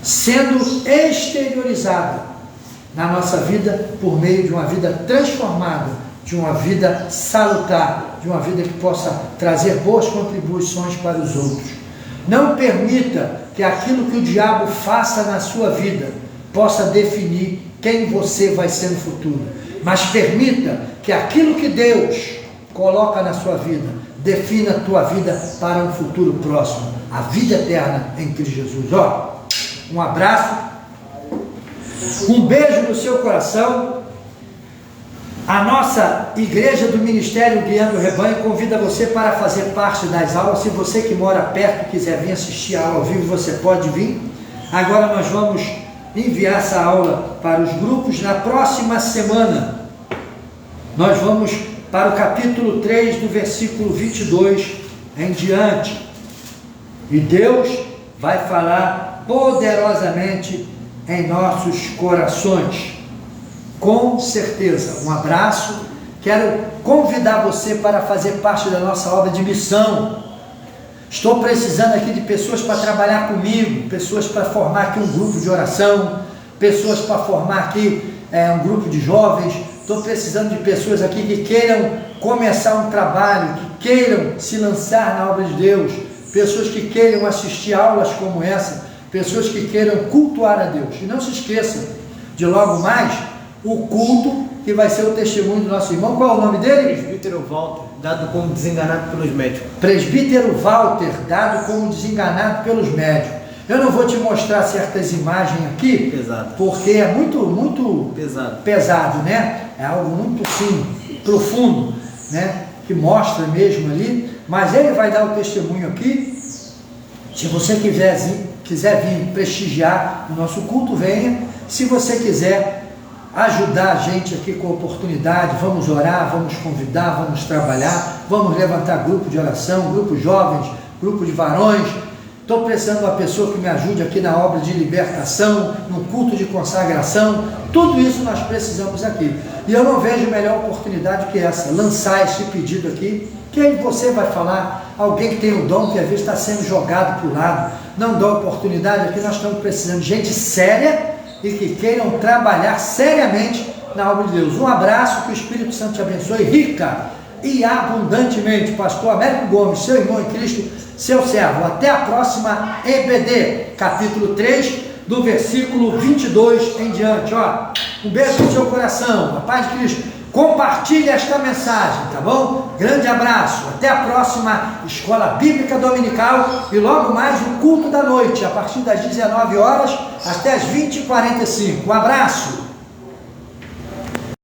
S1: sendo exteriorizada na nossa vida por meio de uma vida transformada, de uma vida salutar, de uma vida que possa trazer boas contribuições para os outros. Não permita que aquilo que o diabo faça na sua vida possa definir quem você vai ser no futuro, mas permita que aquilo que Deus coloca na sua vida defina a tua vida para um futuro próximo, a vida eterna em Cristo Jesus. Ó, um abraço, um beijo no seu coração. A nossa igreja do Ministério Guiando o Rebanho convida você para fazer parte das aulas. Se você que mora perto quiser vir assistir a aula ao vivo, você pode vir. Agora nós vamos enviar essa aula para os grupos. Na próxima semana nós vamos para o capítulo 3 do versículo 22 em diante, e Deus vai falar poderosamente em nossos corações, com certeza. Um abraço, quero convidar você para fazer parte da nossa obra de missão. Estou precisando aqui de pessoas para trabalhar comigo, pessoas para formar aqui um grupo de oração, pessoas para formar aqui um grupo de jovens. Estou precisando de pessoas aqui que queiram começar um trabalho, que queiram se lançar na obra de Deus, pessoas que queiram assistir aulas como essa, pessoas que queiram cultuar a Deus. E não se esqueçam de logo mais o culto que vai ser o testemunho do nosso irmão. Qual é o nome dele?
S2: Presbítero Walter, dado como desenganado pelos médicos.
S1: Presbítero Walter, dado como desenganado pelos médicos. Eu não vou te mostrar certas imagens aqui,
S2: Pesado.
S1: porque é muito pesado, né? É algo muito assim, profundo, né? Que mostra mesmo ali, mas ele vai dar o testemunho aqui. Se você quiser vir prestigiar o nosso culto, venha. Se você quiser ajudar a gente aqui com a oportunidade, vamos orar, vamos convidar, vamos trabalhar, vamos levantar grupo de oração, grupo jovens, grupo de varões. Estou precisando de uma pessoa que me ajude aqui na obra de libertação, no culto de consagração. Tudo isso nós precisamos aqui. E eu não vejo melhor oportunidade que essa, lançar esse pedido aqui, que aí você vai falar, alguém que tem o dom, que às vezes está sendo jogado para o lado, não dá oportunidade. Aqui nós estamos precisando de gente séria e que queiram trabalhar seriamente na obra de Deus. Um abraço, que o Espírito Santo te abençoe rica e abundantemente. Pastor Américo Gomes, seu irmão em Cristo, seu servo. Até a próxima EBD, capítulo 3, do versículo 22 em diante. Ó, um beijo no seu coração, a paz de Cristo. Compartilhe esta mensagem, tá bom? Grande abraço, até a próxima Escola Bíblica Dominical e logo mais o culto da noite, a partir das 19 horas até as 20h45. Um abraço!